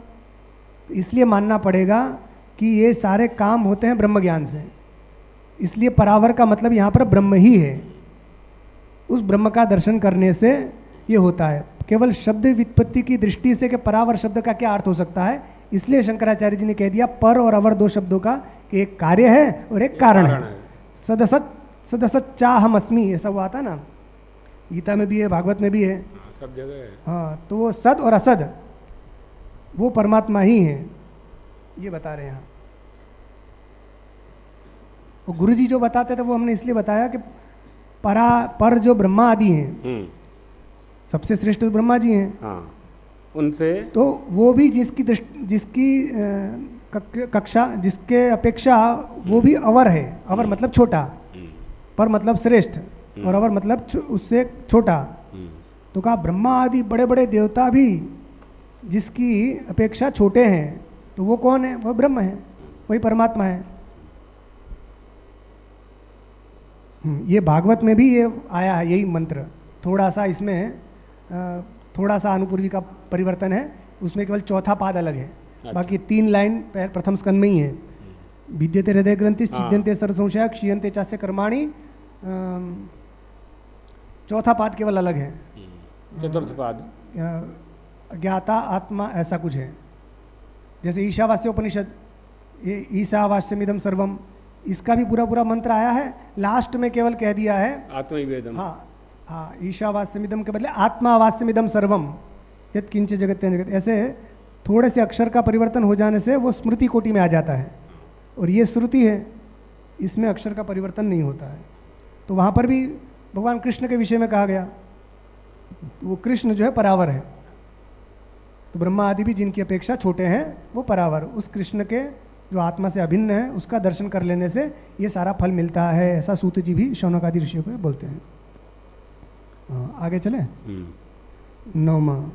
इसलिए मानना पड़ेगा कि ये सारे काम होते हैं ब्रह्म ज्ञान से। इसलिए परावर का मतलब यहाँ पर ब्रह्म ही है। उस ब्रह्म का दर्शन करने से ये होता है। केवल शब्द व्युत्पत्ति की दृष्टि से कि परावर शब्द का क्या अर्थ हो सकता है, इसलिए शंकराचार्य जी ने कह दिया पर और अवर दो शब्दों का कि एक कार्य है और एक कारण है। सदसत चाहम अस्मि, ऐसा वो आता है ना, गीता में भी है, भागवत में भी है, सब जगह है। हाँ। तो वो सद और असद वो परमात्मा ही है, ये बता रहे हैं यहाँ। वो गुरु जी जो बताते थे वो हमने इसलिए बताया कि पर जो ब्रह्मा आदि हैं, सबसे श्रेष्ठ तो ब्रह्मा जी हैं। हाँ, उनसे तो वो भी जिसकी कक्षा, जिसके अपेक्षा वो भी अवर है। अवर मतलब छोटा, पर मतलब श्रेष्ठ, और अवर मतलब उससे छोटा। तो कहा ब्रह्मा आदि बड़े बड़े देवता भी जिसकी अपेक्षा छोटे हैं, तो वो कौन है? वह ब्रह्म है, वही परमात्मा है। ये भागवत में भी ये आया है, यही मंत्र। थोड़ा सा इसमें थोड़ा सा अनुपूर्वी का परिवर्तन है, उसमें केवल चौथा पाद अलग है। बाकी 3 लाइन प्रथम स्कंद में ही है। विद्यते हृदय ग्रंथि छिद्यन्ते सर्व संशया क्षीयन्ते चास्य कर्माणि, चौथा पाद केवल अलग है। चतुर्थ पाद ज्ञाता आत्मा, ऐसा कुछ है। जैसे ईशावास्य उपनिषद, ये ईशावास्यमिदं सर्वम, इसका भी पूरा पूरा मंत्र आया है। लास्ट में केवल कह दिया है आत्मैवेदम। हाँ हाँ, ईशावास्यमिदम के बदले आत्मावास्यमिदम सर्वम यत् किंच जगत जगत। ऐसे थोड़े से अक्षर का परिवर्तन हो जाने से वो स्मृति कोटि में आ जाता है, और ये श्रुति है, इसमें अक्षर का परिवर्तन नहीं होता है। तो वहाँ पर भी भगवान कृष्ण के विषय में कहा गया, वो कृष्ण जो है परावर है। तो ब्रह्मा आदि भी जिनकी अपेक्षा छोटे हैं वो परावर, उस कृष्ण के जो आत्मा से अभिन्न है उसका दर्शन कर लेने से ये सारा फल मिलता है। ऐसा सूत जी भी शौनक आदि ऋषियों को बोलते हैं। आगे चले 9वां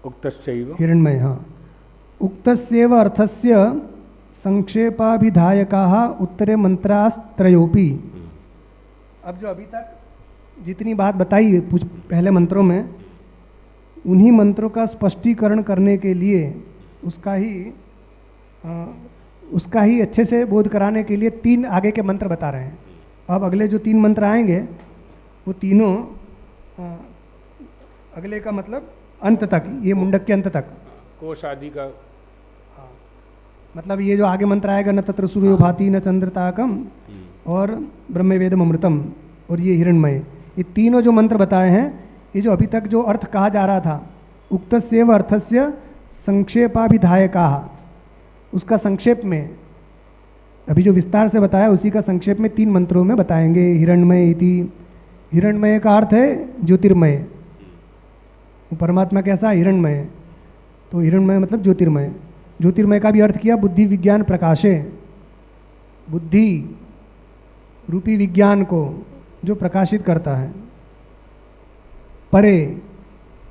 उक्तश्चैव हिरण्मय। हाँ, उक्तस्यैव अर्थस्य संक्षेपाभिधायकाः उत्तरे मंत्रास्त्रयोपि। अब जो अभी तक जितनी बात बताई है पहले मंत्रों में, उन्हीं मंत्रों का स्पष्टीकरण करने के लिए, उसका ही अच्छे से बोध कराने के लिए 3 आगे के मंत्र बता रहे हैं। अब अगले जो 3 मंत्र आएंगे वो तीनों अगले का मतलब अंत तक, ये मुंडक के अंत तक, कोश आदि का, मतलब ये जो आगे मंत्र आएगा, न तत्र सूर्यो भाति न चंद्रताकम, और ब्रह्मवेदम अमृतम और ये हिरण्मय, ये तीनों जो मंत्र बताए हैं, ये जो अभी तक जो अर्थ कहा जा रहा था, उक्तस्यैव अर्थस्य संक्षेपाभिधायकाः, उसका संक्षेप में अभी जो विस्तार से बताया उसी का संक्षेप में 3 मंत्रों में बताएंगे। हिरण्मय इति, हिरण्मय का अर्थ है ज्योतिर्मय। वो परमात्मा कैसा? हिरण्मय। तो हिरण्मय मतलब ज्योतिर्मय। ज्योतिर्मय का भी अर्थ किया बुद्धि विज्ञान प्रकाशे, बुद्धि रूपी विज्ञान को जो प्रकाशित करता है। परे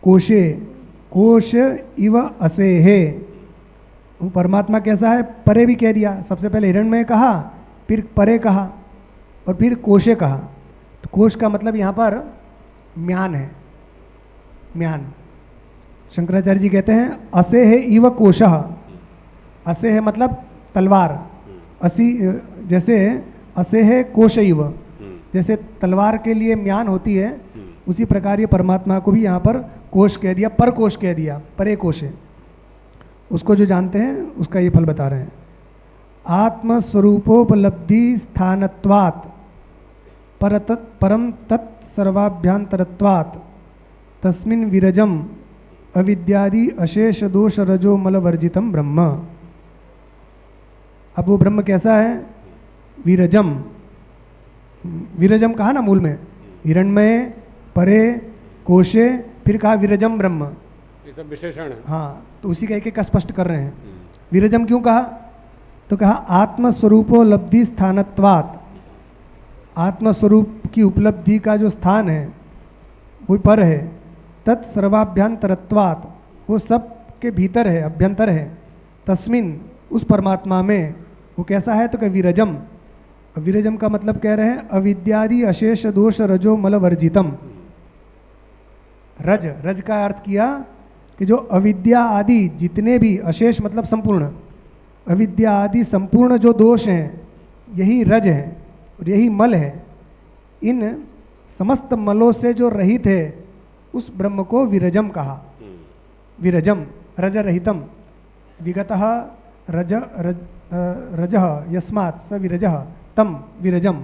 कोशे, कोश इव असेहे, वो परमात्मा कैसा है? परे भी कह दिया, सबसे पहले हिरण्मय कहा, फिर परे कहा और फिर कोशे कहा। तो कोश का मतलब यहाँ पर म्यान है, म्यान। शंकराचार्य जी कहते हैं असे है इव कोशः, असे है मतलब तलवार, असी जैसे असे है कोश इव, जैसे तलवार के लिए म्यान होती है, उसी प्रकार ये परमात्मा को भी यहाँ पर कोश कह दिया, पर कोश कह दिया, परे कोशे। उसको जो जानते हैं उसका ये फल बता रहे हैं। आत्मस्वरूपोपलब्धि स्थानत्वात् परम तत्सर्वाभ्यांतरत्वात् तस्मिन् विरजम अविद्यादि अशेष दोष रजो मल वर्जितम ब्रह्म। अब वो ब्रह्म कैसा है? विरजम, विरजम कहा ना मूल में, हिरण्मय, परे, कोशे, फिर कहा विरजम ब्रह्म, ये सब विशेषण है। हाँ, तो उसी का एक का स्पष्ट कर रहे हैं। विरजम क्यों कहा? तो कहा आत्मस्वरूपोपलब्धि स्थानत्वात्, आत्मस्वरूप की उपलब्धि का जो स्थान है वो पर है। तत्सर्वाभ्यांतरत्वात्, वो सब के भीतर है, अभ्यंतर है। तस्मिन, उस परमात्मा में, वो कैसा है? तो क्या विरजम। विरजम का मतलब कह रहे हैं अविद्यादि अशेष दोष रजो मल वर्जितम। रज, रज का अर्थ किया कि जो अविद्या आदि जितने भी, अशेष मतलब संपूर्ण, अविद्या आदि संपूर्ण जो दोष हैं यही रज है और यही मल है। इन समस्त मलों से जो रहित है उस ब्रह्म को विरजम कहा। विरजम रज रहितम, विगतः रज रजः यस्मात् स विरजः तम विरजम,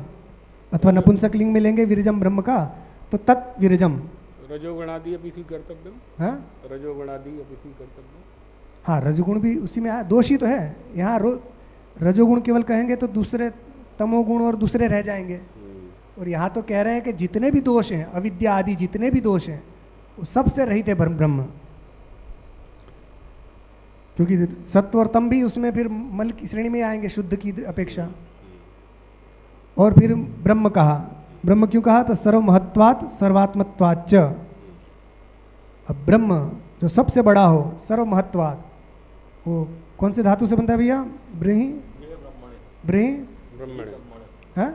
अथवा नपुंसकलिंग में लेंगे विरजम ब्रह्म का तो तत् विरजम। रजोगुणादि अपि कर्तव्यम, हाँ रजोगुणादि अपि कर्तव्यम। हाँ, रजोगुण भी उसी में आया, दोषी तो है यहाँ। रजोगुण केवल कहेंगे तो दूसरे तमोगुण और दूसरे रह जाएंगे, और यहाँ तो कह रहे हैं कि जितने भी दोष हैं, अविद्या आदि जितने भी दोष हैं, वो सबसे रहित है ब्रह्म। क्योंकि सत्व और तम भी उसमें फिर मल की श्रेणी में आएंगे, शुद्ध की अपेक्षा। और फिर ब्रह्म कहा, ब्रह्म क्यों कहा? तो सर्वमहत्वात् सर्वात्मत्वाच्च। अब ब्रह्म जो सबसे बड़ा हो, सर्वमहत्वात्, वो कौन से धातु से बनता है भैया? ब्रीहि, ब्रीहि, ब्रह्मण, हाँ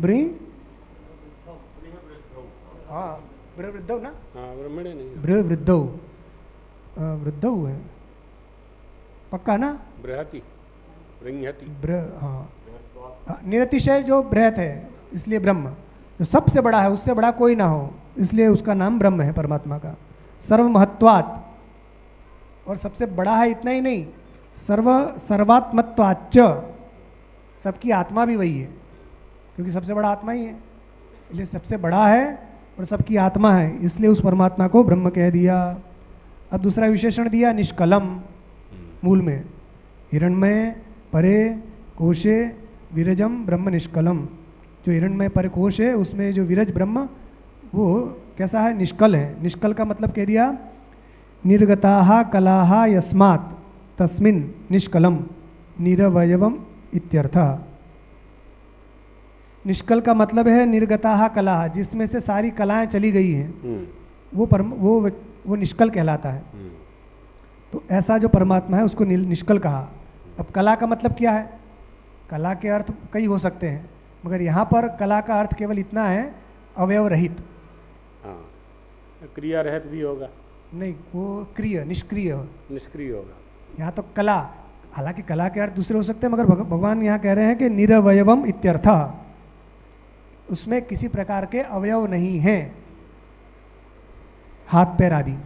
ब्रीहि, हाँ वृद्धव ना, हाँ ब्रह्मण नहीं, वृद्धव, वृद्धव है पक्का ना? बृहति, बृंहति, हाँ, निरतिशय जो बृहत है, इसलिए ब्रह्म जो सबसे बड़ा है, उससे बड़ा कोई ना हो, इसलिए उसका नाम ब्रह्म है परमात्मा का। सर्वमहत्वात्, और सबसे बड़ा है इतना ही नहीं, सर्वात्मत्वाच्च, सबकी आत्मा भी वही है, क्योंकि सबसे बड़ा आत्मा ही है, इसलिए सबसे बड़ा है और सबकी आत्मा है, इसलिए उस परमात्मा को ब्रह्म कह दिया। अब दूसरा विशेषण दिया निष्कलम, मूल में हिरण्मय, परे, कोशे, विरजम ब्रह्म निष्कलम। जो हिरण्मय पर कोश है उसमें जो विरज ब्रह्म वो कैसा है? निष्कल है। निष्कल का मतलब कह दिया निर्गताः कलाः यस्मात् तस्मिन् निष्कलम निरवयवम इत्यर्थः। निष्कल का मतलब है निर्गताः कलाः, जिसमें से सारी कलाएं चली गई हैं, वो निष्कल कहलाता है। तो ऐसा जो परमात्मा है उसको निष्कल कहा। अब कला का मतलब क्या है? कला के अर्थ कई हो सकते हैं, मगर यहाँ पर कला का अर्थ केवल इतना है, अवयव रहित। हाँ, क्रिया रहित भी होगा, नहीं वो क्रिय, निष्क्रिय, निष्क्रिय होगा। यहाँ तो कला, हालांकि कला के अर्थ दूसरे हो सकते हैं, मगर भगवान यहाँ कह रहे हैं कि निरवयवम इत्यर्थः, उसमें किसी प्रकार के अवयव नहीं हैं, हाथ पैर आदि।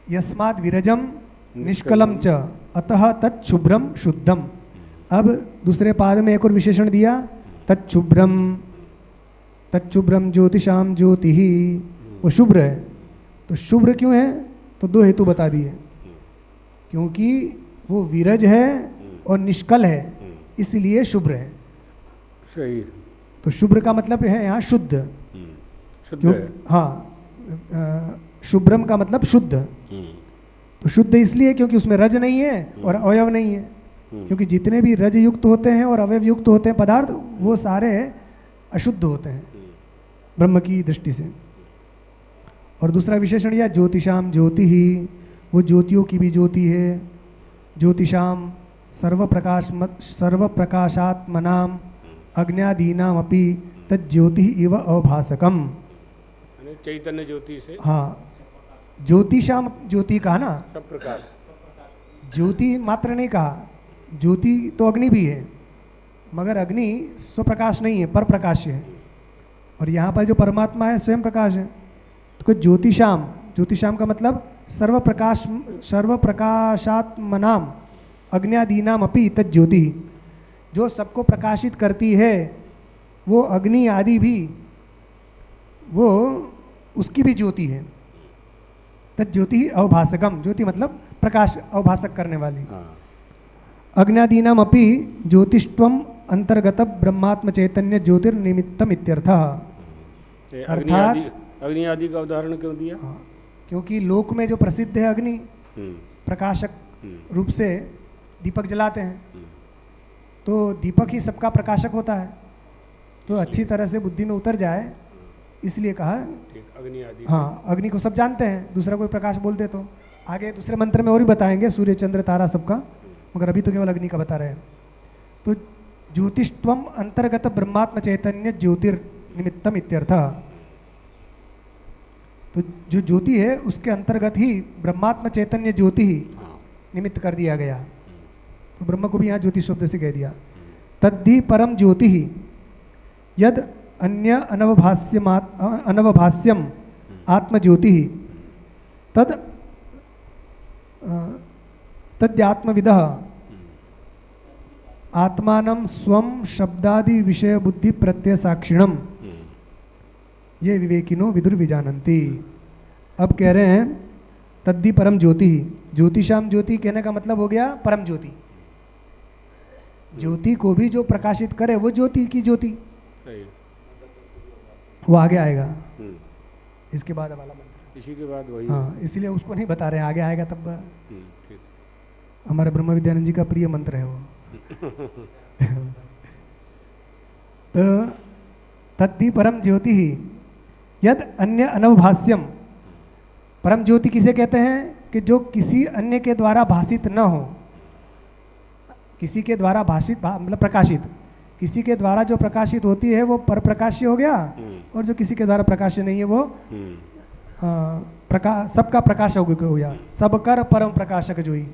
यस्माद् विरजम निष्कलम च अतः तत् शुभ्रम शुद्धम। अब दूसरे पाद में एक और विशेषण दिया, तच्छुभ्रम ज्योतिषाम ज्योति ही, वो शुभ्र है। तो शुभ्र क्यों है? तो दो हेतु बता दिए, क्योंकि वो विरज है और निष्कल है, इसलिए शुभ्र है। सही। तो शुभ्र का मतलब है यहाँ शुद्ध। शुद्ध क्यों? है। हाँ, शुभ्रम का मतलब शुद्ध। तो शुद्ध इसलिए क्योंकि उसमें रज नहीं है और अवयव नहीं है, क्योंकि जितने भी रज युक्त होते हैं और अवयव युक्त होते हैं पदार्थ, वो सारे अशुद्ध होते हैं ब्रह्म की दृष्टि से। और दूसरा विशेषण यह ज्योतिषाम ज्योति ही, वो ज्योतियों की भी ज्योति है। ज्योतिषाम सर्व प्रकाशात्मनाम अग्न्यादीनाम अपि तज्ज्योति इव अभासकम। चैतन्य ज्योति से। हाँ, ज्योतिषाम ज्योति कहा ना, सब प्रकाश। ज्योति मात्र नहीं कहा, ज्योति तो अग्नि भी है, मगर अग्नि स्वप्रकाश नहीं है, पर प्रकाश है। और यहाँ पर जो परमात्मा है स्वयं प्रकाश है। तो ज्योतिषाम, ज्योतिषाम का मतलब सर्व प्रकाशात्मनाम अग्न्यादीनाम अपि तज्ज्योति, जो सबको प्रकाशित करती है वो अग्नि आदि भी, वो उसकी भी ज्योति है। तज्ज्योति अवभासकम, ज्योति मतलब प्रकाश, अवभासक करने वाली। अग्न्यादीनाम अपि ज्योतिष्त्वम अंतर्गत ब्रह्मात्म चैतन्य ज्योतिर्निमित्तम इत्यर्थः। अर्थात अग्नि आदि का उदाहरण क्यों दिया? क्योंकि लोक में जो प्रसिद्ध है अग्नि, प्रकाशक रूप से दीपक जलाते हैं, तो दीपक ही सबका प्रकाशक होता है। तो अच्छी तरह से बुद्धि में उतर जाए, इसलिए कहा अग्नि आदि। हाँ, अग्नि को सब जानते हैं, दूसरा कोई प्रकाश बोल दे तो आगे दूसरे मंत्र में और भी बताएंगे सूर्य चंद्र तारा सबका, मगर अभी तो केवल अग्नि का बता रहे हैं। तो ज्योतिष्त्वम अंतर्गत ब्रह्मात्म चैतन्य ज्योतिर्निमित्तम इत्यर्थः। तो जो ज्योति है उसके अंतर्गत ही ब्रह्मात्म चैतन्य ज्योति ही निमित्त कर दिया गया। तो ब्रह्म को भी यहाँ ज्योति शब्द से कह दिया। तद्धि परम ज्योति ही यद अन्य अनवभास्यम आत्मज्योति ही तद्यात्मविदः आत्मानं स्वम शब्दादि विषय बुद्धि प्रत्यय साक्षिणम ये विवेकिनो विदुर विजानन्ति। अब कह रहे हैं तद्धि परम ज्योति, ज्योतिषाम ज्योति कहने का मतलब हो गया परम ज्योति। ज्योति को भी जो प्रकाशित करे वो ज्योति की ज्योति, वो आगे आएगा इसके बाद वाला मंत्र, इसी के बाद वही। हाँ, इसलिए उसको नहीं बता रहे, आगे आएगा तब। ठीक। हमारे ब्रह्म विद्यानंद जी का प्रिय मंत्र है वो। तो तद्धि परम ज्योति ही यद अन्य अनवभास्यम। परम ज्योति किसे कहते हैं? कि जो किसी अन्य के द्वारा भाषित न हो, किसी के द्वारा भाषित मतलब प्रकाशित, किसी के द्वारा जो प्रकाशित होती है वो पर प्रकाश्य हो गया, और जो किसी के द्वारा प्रकाश्य नहीं है वो सबका प्रकाशक हो गया, सबकर परम प्रकाशक जो ही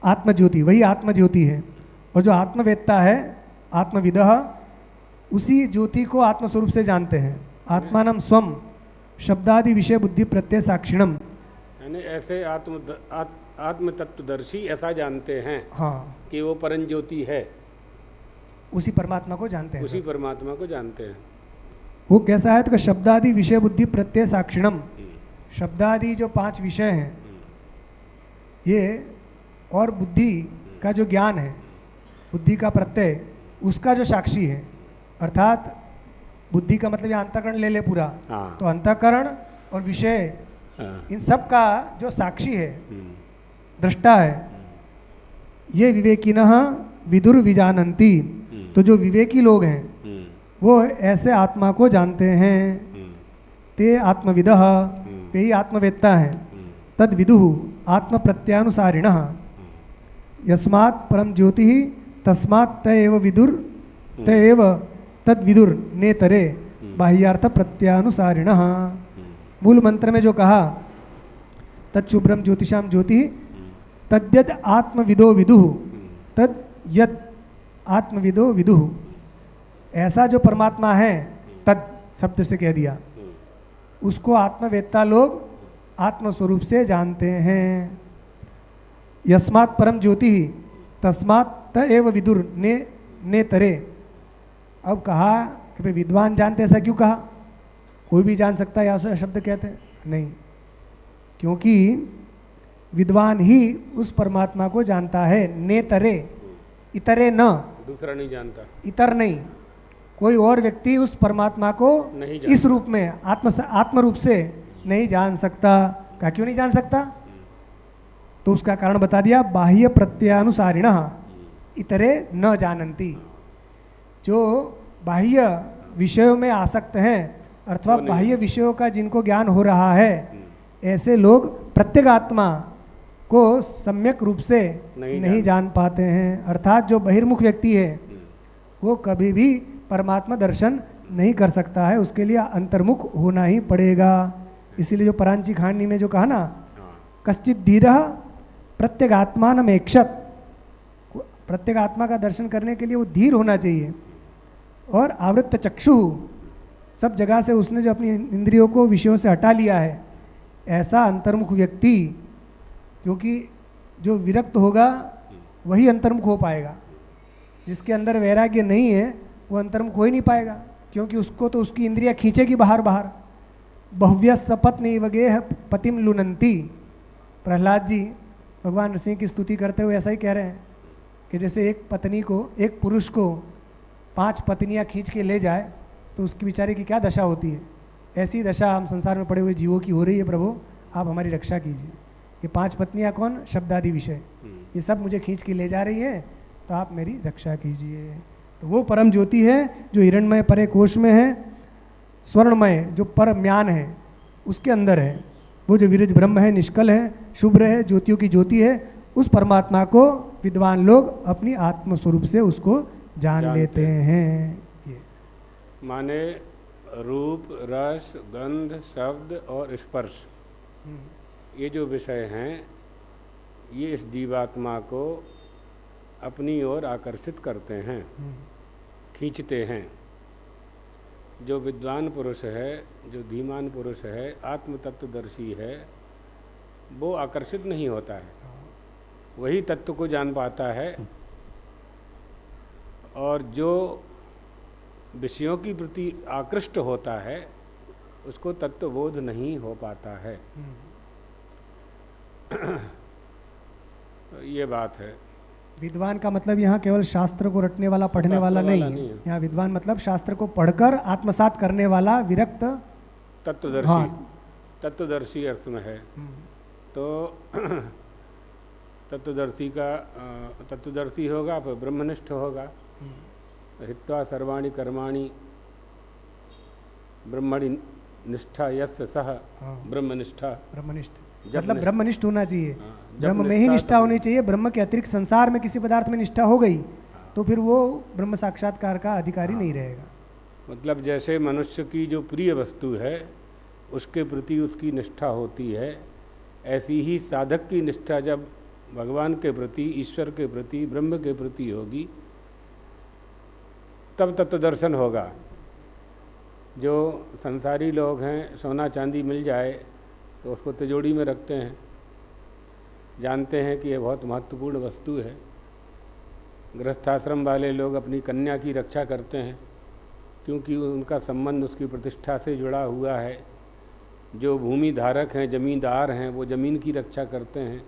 आत्मज्योति, वही आत्मज्योति है। और जो आत्मवेत्ता है, आत्मविदः, उसी ज्योति को आत्मस्वरूप से जानते हैं। आत्मानं स्वम शब्दादि विषय बुद्धि प्रत्यय साक्षिणम, यानी ऐसे आत्म तत्वदर्शी ऐसा जानते हैं, हाँ, कि वो परम ज्योति है, उसी परमात्मा को जानते हैं, उसी परमात्मा को जानते हैं। वो कैसा है? तो शब्दादि विषय बुद्धि प्रत्यय साक्षिणम, शब्दादि जो 5 विषय हैं ये, और बुद्धि का जो ज्ञान है, बुद्धि का प्रत्यय, उसका जो साक्षी है। अर्थात बुद्धि का मतलब यहाँ अंतःकरण ले ले पूरा, तो अंतःकरण और विषय इन सब का जो साक्षी है, दृष्टा है, ये विवेकिनः विदुर विजानन्ति। तो जो विवेकी लोग हैं वो ऐसे आत्मा को जानते हैं। ते आत्मविदः, ते ही आत्मवेत्ता हैं। तद विदुः आत्म प्रत्यानुसारिणः, यस्मात् परम ज्योति तस्मात् त एव विदुर त एव तद विदुर नेतरे बाह्यार्थ प्रत्यानुसारिणः। मूल मंत्र में जो कहा तच्छुभ्रम ज्योतिषाम ज्योति तद्यद आत्मविदो विदुः तद यद आत्मविदो विदुः, ऐसा जो परमात्मा है, तद शब्द से कह दिया, उसको आत्मवेत्ता लोग आत्मस्वरूप से जानते हैं। यस्मात् परम ज्योति तस्मात् त एव विदुर ने तरे। अब कहा कि भाई विद्वान जानते, ऐसा क्यों कहा? कोई भी जान सकता है ऐसा शब्द कहते हैं? नहीं, क्योंकि विद्वान ही उस परमात्मा को जानता है। ने तरे, इतरे न, दूसरा नहीं जानता, इतर नहीं, कोई और व्यक्ति उस परमात्मा को नहीं इस रूप में आत्म रूप से नहीं जान सकता। क्या क्यों नहीं जान सकता? तो उसका कारण बता दिया, बाह्य प्रत्ययानुसारिण इतरे न जानन्ति। जो बाह्य विषयों में आसक्त हैं अथवा बाह्य विषयों का जिनको ज्ञान हो रहा है, ऐसे लोग प्रत्यगात्मा को सम्यक रूप से नहीं जान पाते हैं। अर्थात जो बहिर्मुख व्यक्ति है वो कभी भी परमात्मा दर्शन नहीं कर सकता है, उसके लिए अंतर्मुख होना ही पड़ेगा। इसीलिए जो परांची खांडनी में जो कहा ना, कश्चित धीरः प्रत्यगात्मानमेक्षत, प्रत्यगात्मा का दर्शन करने के लिए वो धीर होना चाहिए। और आवृत्त चक्षु, सब जगह से उसने जो अपनी इंद्रियों को विषयों से हटा लिया है, ऐसा अंतर्मुख व्यक्ति, क्योंकि जो विरक्त होगा वही अंतर्मुख हो पाएगा। जिसके अंदर वैराग्य नहीं है वो अंतर्मुख हो ही नहीं पाएगा, क्योंकि उसको तो उसकी इंद्रियां खींचेगी बाहर बाहर। बहुव्य सपत्नी वगैह पतिम लुनंती। प्रहलाद जी भगवान नरसिंह की स्तुति करते हुए ऐसा ही कह रहे हैं कि जैसे एक पत्नी को, एक पुरुष को 5 पत्नियां खींच के ले जाए तो उसकी बेचारे की क्या दशा होती है, ऐसी दशा हम संसार में पड़े हुए जीवों की हो रही है। प्रभु आप हमारी रक्षा कीजिए। ये 5 पत्नियां कौन? शब्दादि विषय, ये सब मुझे खींच के ले जा रही है, तो आप मेरी रक्षा कीजिए। तो वो परम ज्योति है जो हिरण्मय परे कोश में है, स्वर्णमय जो पर म्यान है उसके अंदर है। वो जो विरज ब्रह्म है, निष्कल है, शुभ्र है, ज्योतियों की ज्योति है, उस परमात्मा को विद्वान लोग अपनी आत्म स्वरूप से उसको जान लेते हैं। ये माने रूप, रस, गंध, शब्द और स्पर्श, ये जो विषय हैं ये इस जीवात्मा को अपनी ओर आकर्षित करते हैं, खींचते हैं। जो विद्वान पुरुष है, जो धीमान पुरुष है, आत्म तत्वदर्शी है, वो आकर्षित नहीं होता है, वही तत्व को जान पाता है। और जो विषयों की प्रति आकृष्ट होता है उसको तत्वबोध नहीं हो पाता है। तो ये बात है। विद्वान का मतलब यहाँ केवल शास्त्र को रटने वाला, पढ़ने वाला नहीं है। यहाँ विद्वान मतलब शास्त्र को पढ़कर आत्मसात करने वाला विरक्त तत्वदर्शी। हाँ। तत्वदर्शी अर्थ में है। तो तत्वदर्शी होगा फिर ब्रह्मनिष्ठ होगा। हित्वा सर्वाणि कर्माणि ब्रह्मणि निष्ठा यस्य सह ब्रह्मनिष्ठा। ब्रह्मनिष्ठ मतलब ब्रह्मनिष्ठ होना चाहिए। ब्रह्म में ही निष्ठा होनी चाहिए। ब्रह्म के अतिरिक्त संसार में किसी पदार्थ में निष्ठा हो गई तो फिर वो ब्रह्म साक्षात्कार का अधिकारी नहीं रहेगा। मतलब जैसे मनुष्य की जो प्रिय वस्तु है उसके प्रति उसकी निष्ठा होती है, ऐसी ही साधक की निष्ठा जब भगवान के प्रति, ईश्वर के प्रति, ब्रह्म के प्रति होगी तब तत्वदर्शन होगा। जो संसारी लोग हैं, सोना चांदी मिल जाए तो उसको तिजोरी में रखते हैं, जानते हैं कि यह बहुत महत्वपूर्ण वस्तु है। गृहस्थाश्रम वाले लोग अपनी कन्या की रक्षा करते हैं क्योंकि उनका संबंध उसकी प्रतिष्ठा से जुड़ा हुआ है। जो भूमि धारक हैं, ज़मींदार हैं, वो ज़मीन की रक्षा करते हैं।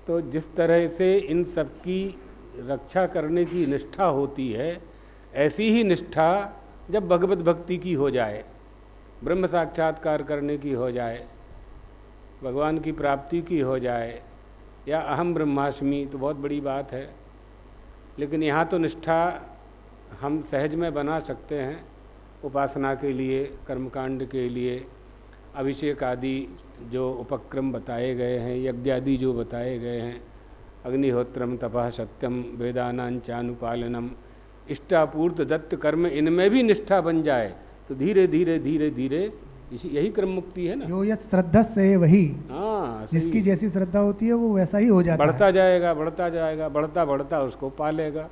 तो जिस तरह से इन सब की रक्षा करने की निष्ठा होती है, ऐसी ही निष्ठा जब भगवत भक्ति की हो जाए, ब्रह्म साक्षात्कार करने की हो जाए, भगवान की प्राप्ति की हो जाए, या अहम ब्रह्मास्मि, तो बहुत बड़ी बात है। लेकिन यहाँ तो निष्ठा हम सहज में बना सकते हैं। उपासना के लिए, कर्मकांड के लिए, अभिषेक आदि जो उपक्रम बताए गए हैं, यज्ञ आदि जो बताए गए हैं, अग्निहोत्रम तपः सत्यम वेदानां चानुपालनम, इष्टापूर्त दत्त कर्म, इनमें भी निष्ठा बन जाए तो धीरे धीरे धीरे धीरे यही क्रम मुक्ति है ना। जो यत श्रद्धा से वही, हाँ, जिसकी जैसी श्रद्धा होती है वो वैसा ही हो जाता है। बढ़ता जाएगा, बढ़ता जाएगा, बढ़ता बढ़ता उसको पा लेगा।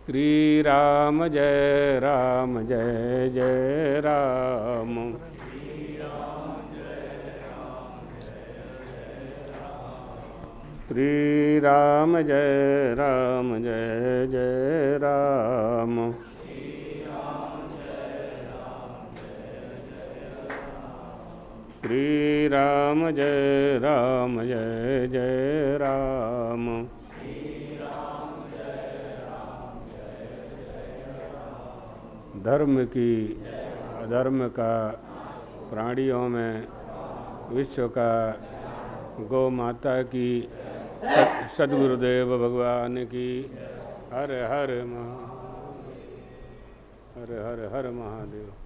श्री राम जय राम जय जय राम। श्री राम जय राम जय जय राम। श्री राम जय राम जय जय राम। धर्म की अधर्म का प्राणियों में विश्व का गौ माता की सद्गुरुदेव भगवान की हर हर हर हर हर महादेव।